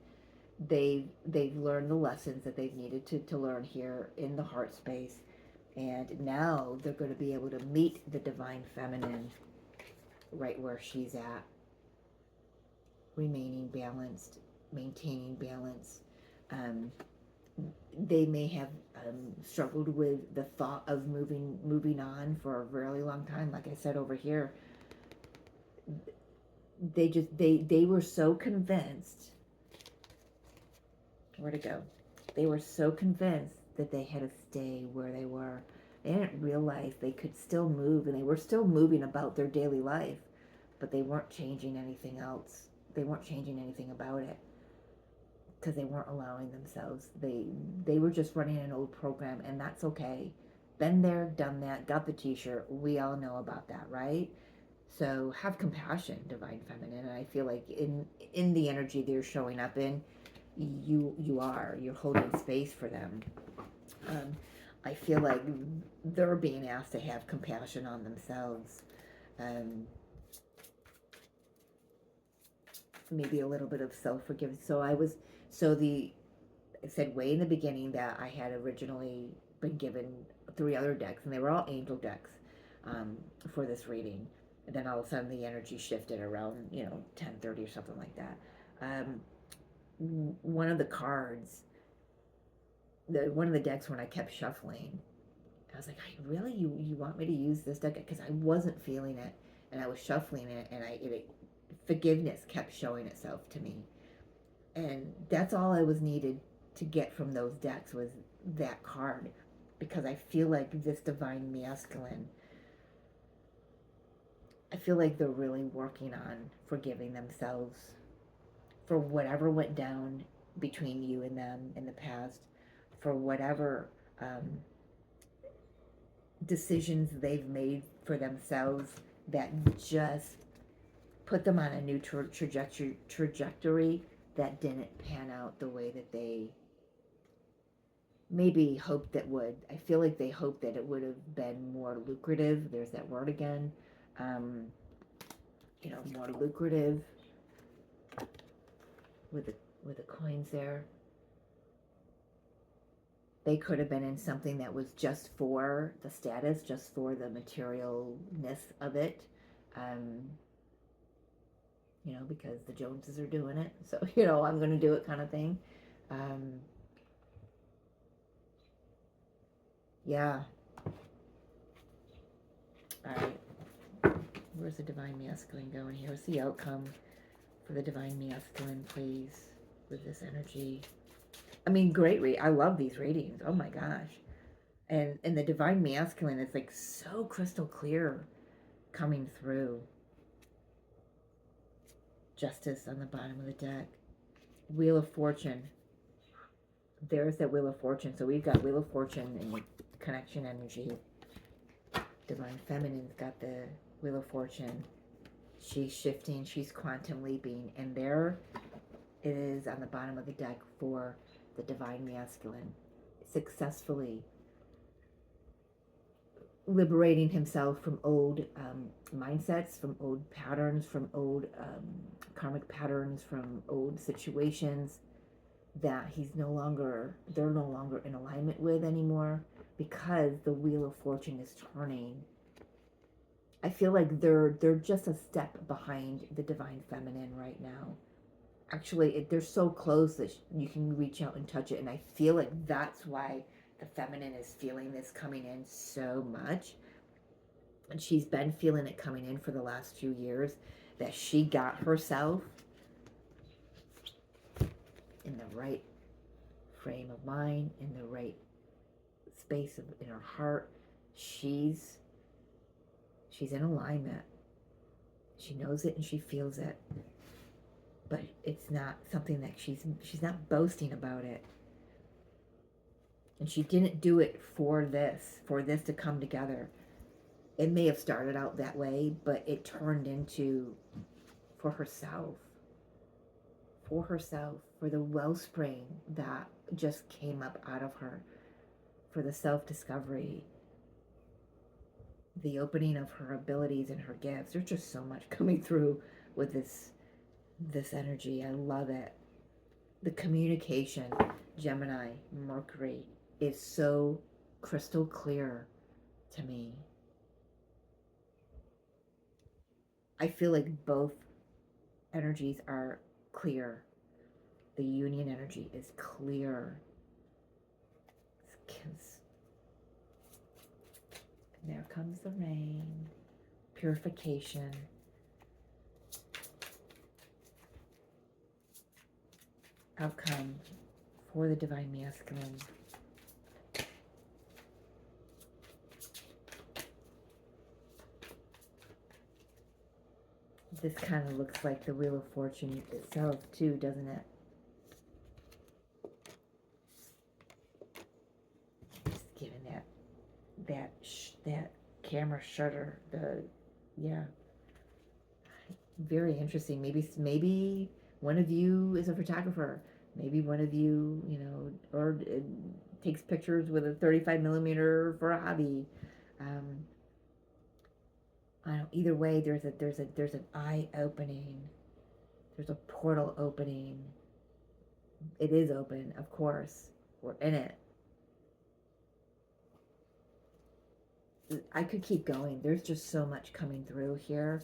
they've learned the lessons that they've needed to learn here in the heart space, and now they're going to be able to meet the divine feminine right where she's at, remaining balanced, maintaining balance. um, they may have struggled with the thought of moving on for a really long time. Like I said over here, they were so convinced. Where to go? They were so convinced that they had to stay where they were. They didn't realize they could still move, and they were still moving about their daily life, but they weren't changing anything else. They weren't changing anything about it because they weren't allowing themselves. They were just running an old program, and that's okay. Been there, done that, got the t-shirt. We all know about that, right? So have compassion, divine feminine. And I feel like in the energy they're showing up in, you're holding space for them. I feel like they're being asked to have compassion on themselves. Maybe a little bit of self-forgiveness. I said way in the beginning that I had originally been given 3 other decks, and they were all angel decks for this reading. And then all of a sudden the energy shifted around, 10:30 or something like that. One of the cards, one of the decks, when I kept shuffling, I was like, really, you want me to use this deck? Because I wasn't feeling it, and I was shuffling it, and forgiveness kept showing itself to me. And that's all I was needed to get from those decks was that card, because I feel like this divine masculine, I feel like they're really working on forgiving themselves for whatever went down between you and them in the past, for whatever decisions they've made for themselves that just put them on a new trajectory that didn't pan out the way that they maybe hoped that would. I feel like they hoped that it would have been more lucrative. There's that word again. More lucrative with the coins there. They could have been in something that was just for the status, just for the materialness of it. Because the Joneses are doing it, so I'm going to do it, kind of thing. Yeah. All right. Where's the divine masculine going here? What's the outcome for the divine masculine, please, with this energy? I mean, great read. I love these readings. Oh my gosh. And the divine masculine is like so crystal clear coming through. Justice on the bottom of the deck. Wheel of Fortune. There's that Wheel of Fortune. So we've got Wheel of Fortune and connection energy. Divine Feminine's got the Wheel of Fortune. She's shifting. She's quantum leaping. And there it is on the bottom of the deck for the divine masculine. Successfully liberating himself from old mindsets, from old patterns, from old karmic patterns, from old situations that they're no longer in alignment with anymore, because the Wheel of Fortune is turning. I feel like they're just a step behind the divine feminine right now. Actually, they're so close that you can reach out and touch it, and I feel like that's why the feminine is feeling this coming in so much. And she's been feeling it coming in for the last few years, that she got herself in the right frame of mind, in the right space in her heart. She's in alignment. She knows it and she feels it. But it's not something that she's not boasting about it. And she didn't do it for this to come together. It may have started out that way, but it turned into for herself, for the wellspring that just came up out of her, for the self-discovery, the opening of her abilities and her gifts. There's just so much coming through with this energy. I love it. The communication, Gemini, Mercury, is so crystal clear to me. I feel like both energies are clear. The union energy is clear. And there comes the rain, purification. Outcome for the divine masculine. This kind of looks like the Wheel of Fortune itself too, doesn't it? Just giving that camera shutter, yeah, very interesting. Maybe one of you is a photographer. Maybe one of you, or takes pictures with a 35mm for a hobby. I don't know. Either way, there's an eye opening. There's a portal opening. It is open, of course. We're in it. I could keep going. There's just so much coming through here.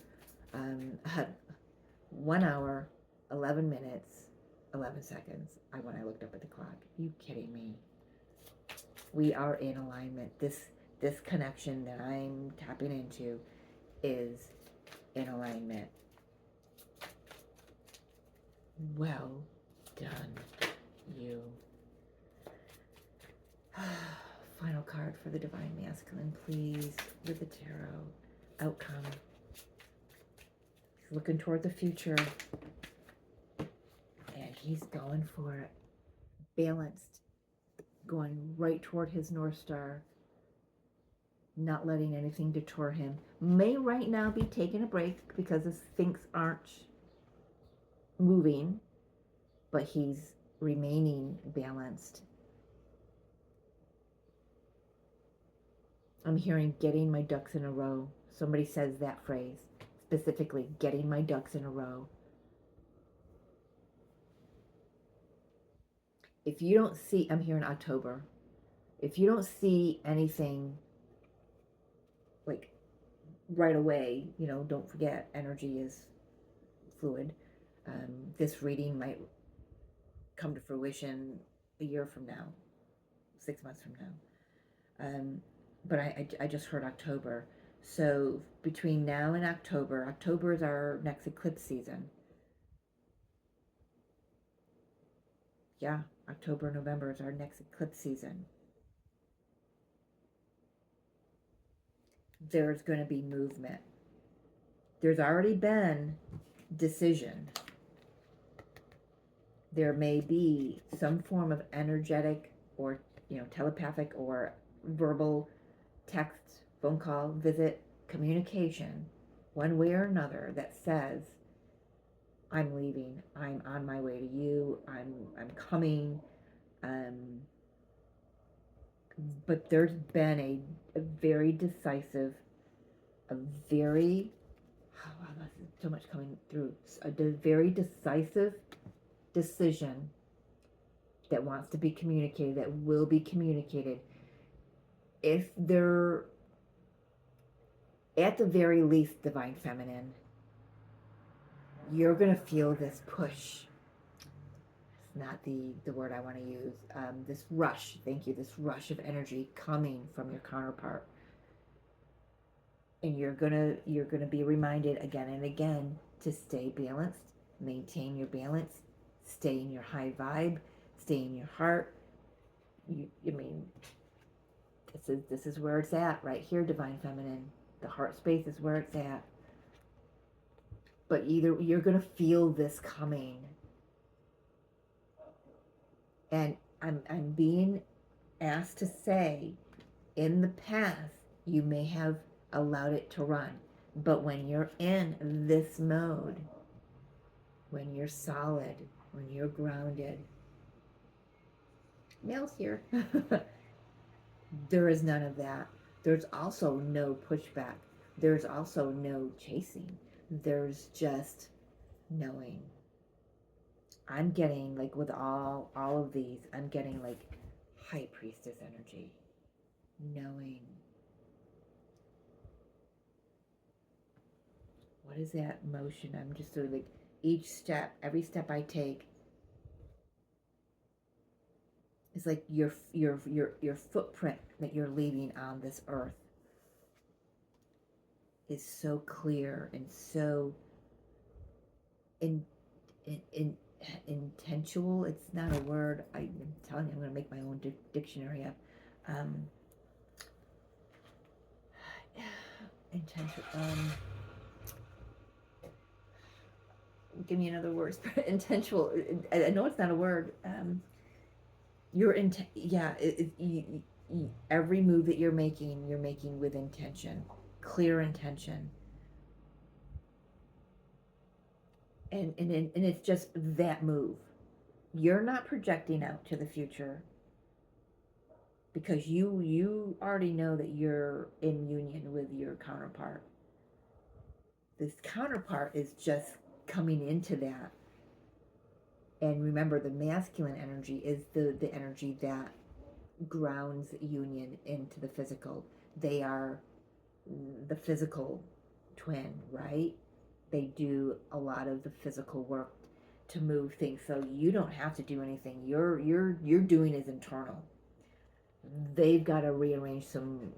1 hour, 11 minutes, 11 seconds. When I looked up at the clock. Are you kidding me? We are in alignment. This connection that I'm tapping into is in alignment. Well done, you. Final card for the divine masculine, please, with the tarot. Outcome. He's looking toward the future. And he's going for it. Balanced. Going right toward his North Star. Not letting anything deter him. May right now be taking a break because his things aren't moving. But he's remaining balanced. I'm hearing getting my ducks in a row. Somebody says that phrase. Specifically, getting my ducks in a row. If you don't see, I'm here in October. If you don't see anything like right away, don't forget, energy is fluid. This reading might come to fruition a year from now, 6 months from now. But I just heard October. So between now and October is our next eclipse season. Yeah, October, November is our next eclipse season. There's going to be movement. There's already been decision. There may be some form of energetic or telepathic or verbal text, phone call, visit, communication, one way or another, that says, I'm leaving, I'm on my way to you, I'm coming. But there's been a very decisive, oh wow, that's so much coming through, a very decisive decision that wants to be communicated, that will be communicated. If they're, at the very least, divine feminine, you're going to feel this push. It's not the word I want to use. This rush, thank you, this rush of energy coming from your counterpart. And you're gonna be reminded again and again to stay balanced, maintain your balance, stay in your high vibe, stay in your heart. This is where it's at, right here, divine feminine. The heart space is where it's at. But either you're gonna feel this coming. And I'm being asked to say, in the past, you may have allowed it to run. But when you're in this mode, when you're solid, when you're grounded, Mail's here. There is none of that. There's also no pushback. There's also no chasing. There's just knowing. I'm getting, like, with all of these, I'm getting like high priestess energy, knowing what is that motion. I'm just sort of like, each step, every step I take is like your footprint that you're leaving on this earth is so clear and so in in intentional. It's not a word. I'm telling you, I'm going to make my own dictionary up. Um, intentional. Give me another word. Intentional. I know it's not a word. Your intent. Yeah. Every move that you're making with intention, clear intention, and it's just that move. You're not projecting out to the future because you already know that you're in union with your counterpart. This counterpart is just coming into that. And remember, the masculine energy is the energy that grounds union into the physical. They are the physical twin, right? They do a lot of the physical work to move things, so you don't have to do anything. You're doing is internal. They've got to rearrange some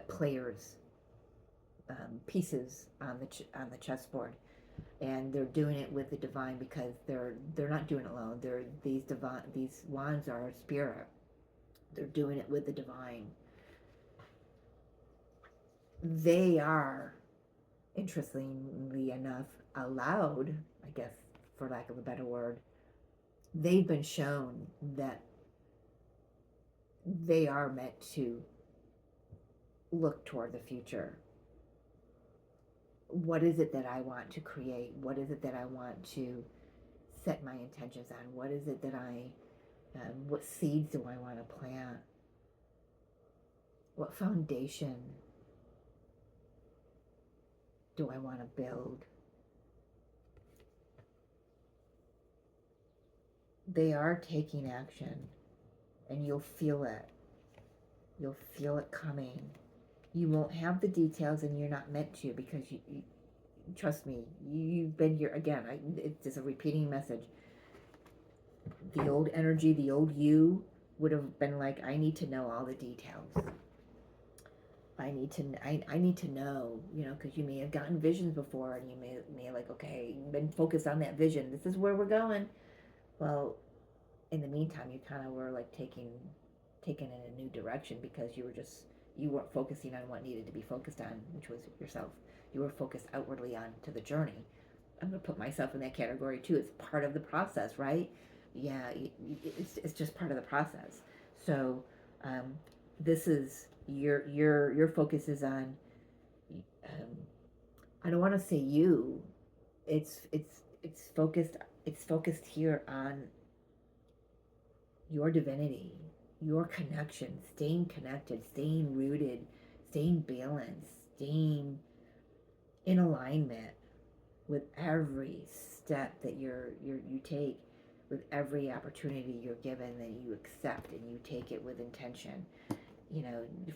players, pieces on the chessboard, and they're doing it with the divine because they're not doing it alone. These wands are spirit. They're doing it with the divine. They are, interestingly enough, allowed, I guess, for lack of a better word, they've been shown that they are meant to look toward the future. What is it that I want to create? What is it that I want to set my intentions on? What is it that what seeds do I want to plant? What foundation do I want to build? They are taking action, and you'll feel it. You'll feel it coming. You won't have the details, and you're not meant to, because you trust me, you've been here again. It's just a repeating message. The old energy, the old you would have been like, I need to know all the details. I need to know, because you may have gotten visions before, and you may like, okay, you've been focused on that vision. This is where we're going. Well, in the meantime, you kind of were like taken in a new direction, because you weren't focusing on what needed to be focused on, which was yourself. You were focused outwardly on to the journey. I'm going to put myself in that category too. It's part of the process, right? Yeah, it's just part of the process. So this is your focus is on. I don't want to say you. It's focused. It's focused here on your divinity, your connection, staying connected, staying rooted, staying balanced, staying in alignment with every step that you take, with every opportunity you're given, that you accept and you take it with intention,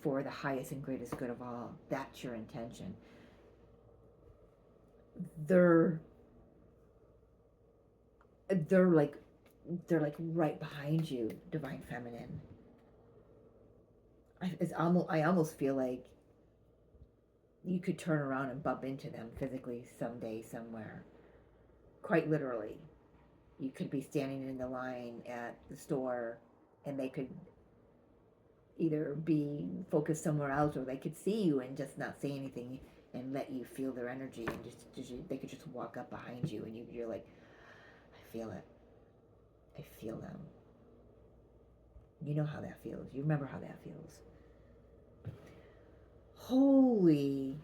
for the highest and greatest good of all. That's your intention. They're like right behind you, divine feminine. I almost feel like you could turn around and bump into them physically someday, somewhere. Quite literally. You could be standing in the line at the store, and they could either be focused somewhere else, or they could see you and just not say anything and let you feel their energy, and they could just walk up behind you, and you're like, I feel it. I feel them. You know how that feels. You remember how that feels. Holy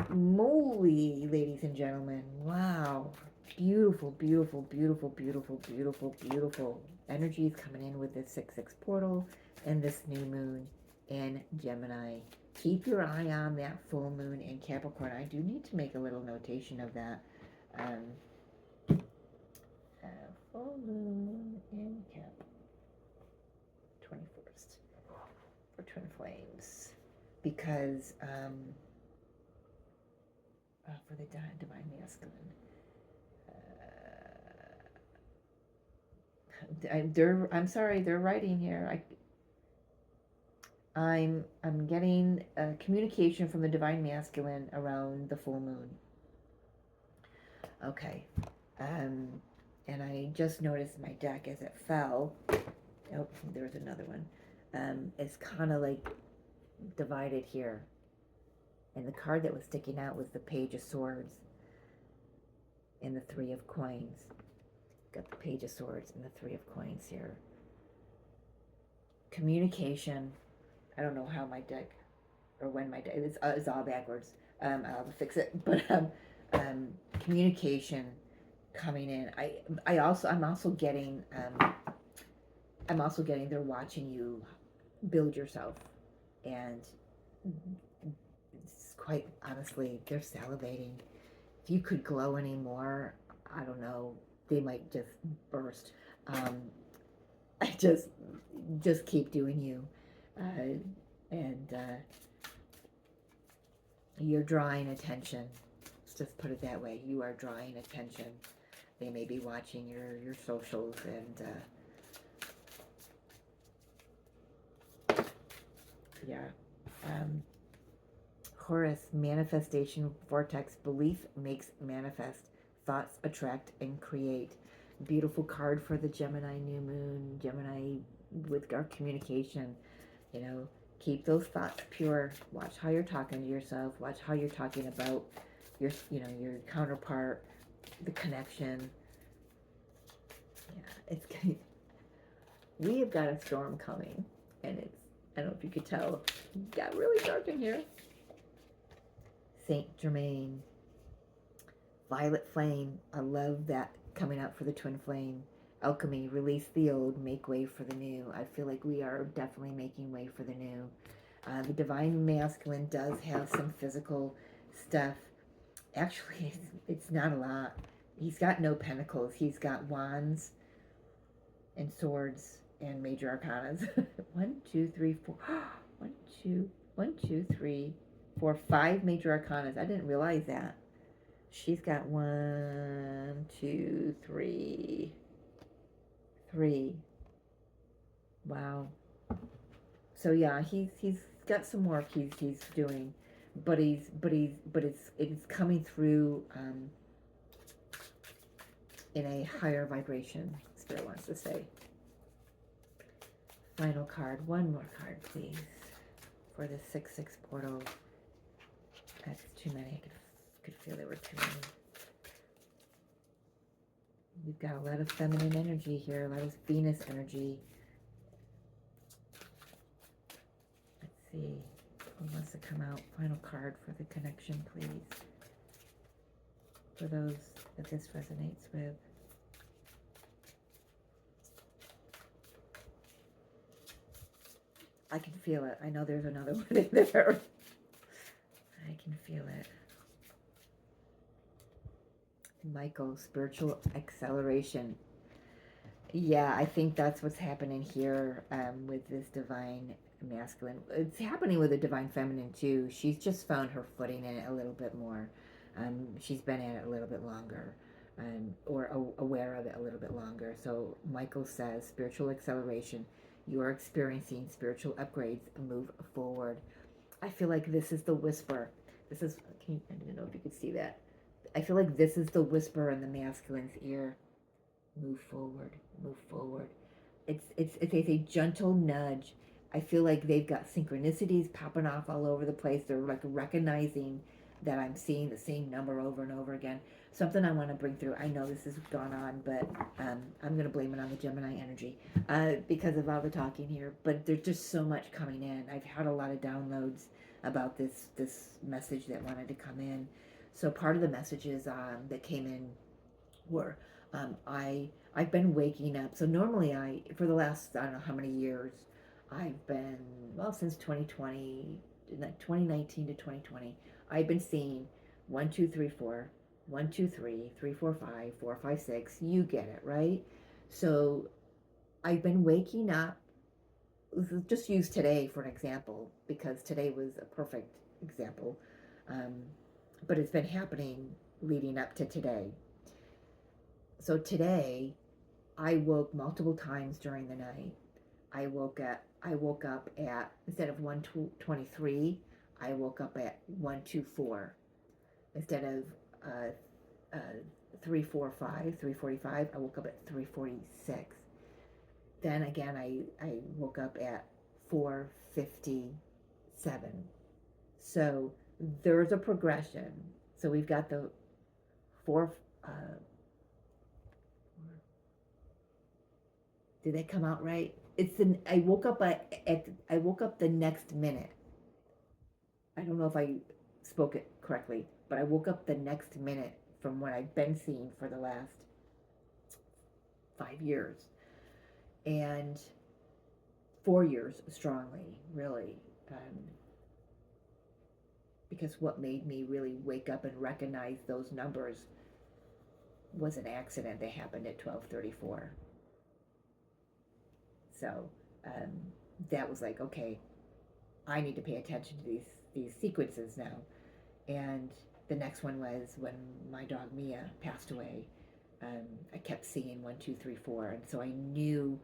moly, ladies and gentlemen. Wow. Beautiful, beautiful, beautiful, beautiful, beautiful, beautiful energies coming in with this 6/6 portal and this new moon in Gemini. Keep your eye on that full moon in Capricorn. I do need to make a little notation of that. twin flames, because for the divine masculine, I'm sorry, they're writing here. I'm getting communication from the divine masculine around the full moon. Okay, and I just noticed my deck as it fell. Oh, there's another one. It's kind of like divided here, and the card that was sticking out was the Page of Swords and the Three of Coins. Got the Page of Swords and the Three of Coins here. Communication. I don't know how my deck, or when my deck, it's all backwards. I'll have to fix it. But communication coming in. I'm also getting they're watching you build yourself, and it's quite honestly, they're salivating. If you could glow anymore, I don't know, they might just burst. I just keep doing you, and you're drawing attention. Let's just put it that way. You are drawing attention. They may be watching your socials, and yeah. Horus, manifestation vortex. Belief makes manifest. Thoughts attract and create. Beautiful card for the Gemini new moon. Gemini with our communication. You know, keep those thoughts pure. Watch how you're talking to yourself. Watch how you're talking about your counterpart, the connection. Yeah, we have got a storm coming, and I don't know if you could tell, it got really dark in here. Saint Germain, violet flame. I love that coming out for the twin flame. Alchemy, release the old, make way for the new. I feel like we are definitely making way for the new. The divine masculine does have some physical stuff. Actually, it's not a lot. He's got no pentacles. He's got wands and swords and major arcanas. 1, 2, 3, 4. 1, 2, 3, 4, 5 major arcanas. I didn't realize that. She's got 1, 2, 3. Wow. So yeah, he's got some work he's doing, but it's coming through in a higher vibration. Spirit wants to say. Final card. One more card, please, for the 6/6 portal. That's too many. I could feel there were too many. We've got a lot of feminine energy here, a lot of Venus energy. Let's see. Who wants to come out? Final card for the connection, please. For those that this resonates with. I can feel it. I know there's another one in there. I can feel it. Michael, spiritual acceleration. Yeah, I think that's what's happening here with this divine masculine. It's happening with the divine feminine too. She's just found her footing in it a little bit more. She's been at it a little bit longer, or aware of it a little bit longer. So Michael says, spiritual acceleration. You are experiencing spiritual upgrades. Move forward. I feel like this is the whisper. I don't know if you could see that. I feel like this is the whisper in the masculine's ear. Move forward, move forward. It's a gentle nudge. I feel like they've got synchronicities popping off all over the place. They're like recognizing that I'm seeing the same number over and over again. Something I want to bring through. I know this has gone on, but I'm going to blame it on the Gemini energy because of all the talking here. But there's just so much coming in. I've had a lot of downloads about this message that wanted to come in. So part of the messages that came in were, I've been waking up. So normally for the last, I don't know how many years, I've been, since 2019 to 2020, I've been seeing 1, 2, 3, 4, 1, 2, 3, 3, 4, 5, 4, 5, 6. You get it, right? So I've been waking up just use today for an example, because today was a perfect example. Um, but it's been happening leading up to today. So today, I woke multiple times during the night. I woke up at, instead of 1:23, I woke up at 1:24. Instead of uh, 3:45, I woke up at 3:46. Then again, I woke up at 4:57. So there's a progression. So we've got the four. Did that come out right? It's the I woke up I woke up the next minute. I don't know if I spoke it correctly, but I woke up the next minute from what I've been seeing for the last 5 years, and 4 years strongly, really. Um, because what made me really wake up and recognize those numbers was an accident that happened at 12:34. So um, that was like, okay, I need to pay attention to these sequences now. And the next one was when my dog Mia passed away. I kept seeing 1, 2, 3, 4, and so I knew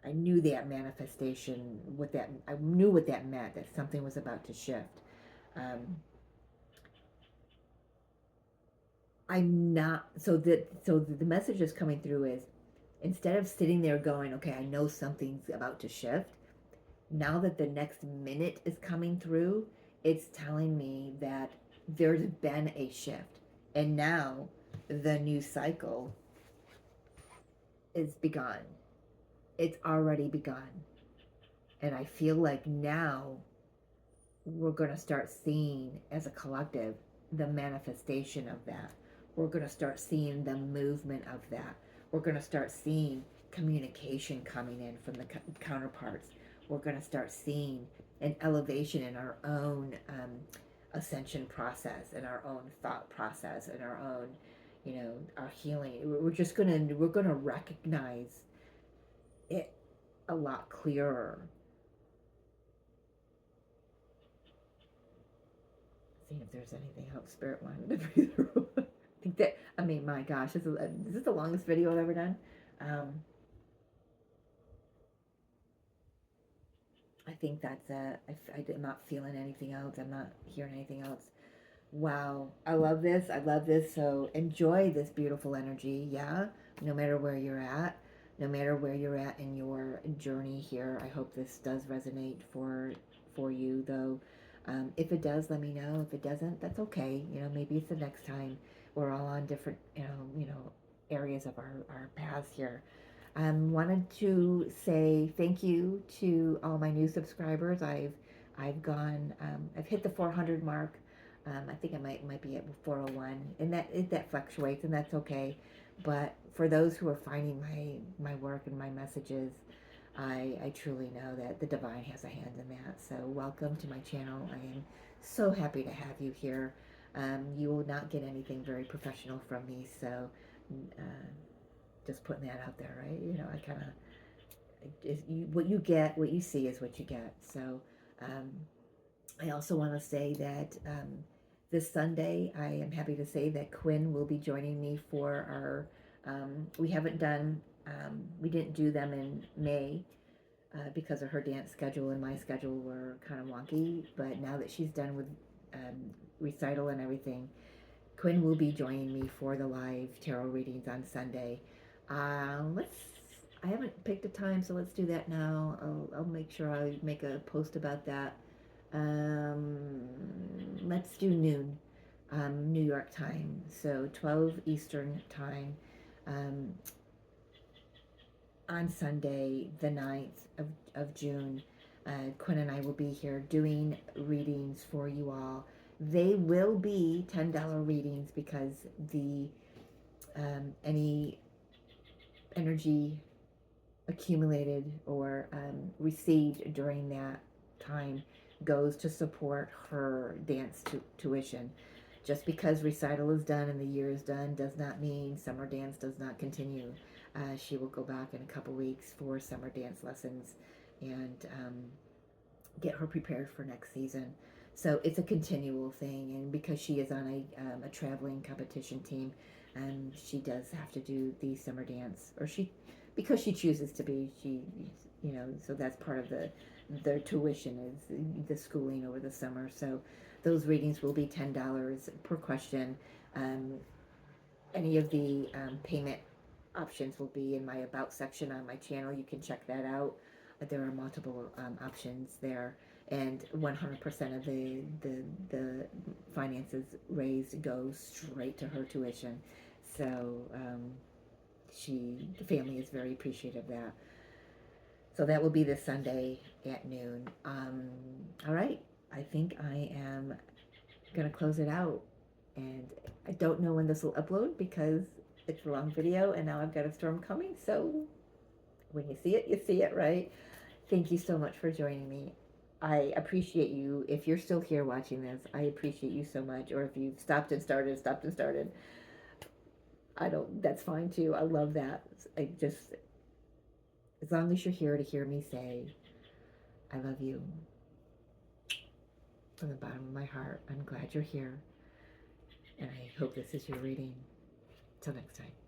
that manifestation. What that I knew what that meant, that something was about to shift. Um, I'm not so the message that's coming through is, instead of sitting there going, okay, I know something's about to shift. Now that the next minute is coming through, it's telling me that there's been a shift, and now the new cycle is begun. It's already begun. And I feel like now we're going to start seeing, as a collective, the manifestation of that. We're going to start seeing the movement of that. We're going to start seeing communication coming in from the counterparts. We're going to start seeing an elevation in our own ascension process, in our own thought process, in our own, our healing. We're gonna recognize it a lot clearer. Seeing if there's anything else Spirit wanted to breathe through. I think that, I mean, my gosh, this is the longest video I've ever done. I think that's I'm not feeling anything else. I'm not hearing anything else. Wow, I love this. I love this. So enjoy this beautiful energy. Yeah, no matter where you're at, no matter where you're at in your journey here. I hope this does resonate for you, though. If it does, let me know. If it doesn't, that's okay. Maybe it's the next time. We're all on different, areas of our paths here. Wanted to say thank you to all my new subscribers. I've hit the 400 mark. I think I might be at 401, and that fluctuates, and that's okay. But for those who are finding my work and my messages, I truly know that the divine has a hand in that. So welcome to my channel. I am so happy to have you here. You will not get anything very professional from me, so just putting that out there, right? I kind of, what you get, what you see is what you get. So I also want to say that this Sunday, I am happy to say that Quinn will be joining me for our, we didn't do them in May because of her dance schedule and my schedule were kind of wonky. But now that she's done with recital and everything, Quinn will be joining me for the live tarot readings on Sunday. I haven't picked a time, so let's do that now. I'll make sure I make a post about that. Let's do noon, New York time, so 12 Eastern time, on Sunday, the 9th of June. Quinn and I will be here doing readings for you all. They will be $10 readings because any energy accumulated or received during that time goes to support her dance tuition. Just because recital is done and the year is done does not mean summer dance does not continue. She will go back in a couple weeks for summer dance lessons and get her prepared for next season. So it's a continual thing, and because she is on a traveling competition team, she does have to do the summer dance, or because she chooses to be, so that's part of their tuition is the schooling over the summer. So those readings will be $10 per question. Um, any of the payment options will be in my about section on my channel. You can check that out. There are multiple options there, and 100% of the finances raised goes straight to her tuition. So the family is very appreciative of that. So that will be this Sunday at noon. All right, I think I am gonna close it out, and I don't know when this will upload because it's a long video, and now I've got a storm coming. So when you see it, right? Thank you so much for joining me. I appreciate you. If you're still here watching this, I appreciate you so much. Or if you've stopped and started, that's fine too. I love that. As long as you're here to hear me say, I love you from the bottom of my heart. I'm glad you're here. And I hope this is your reading. Till next time.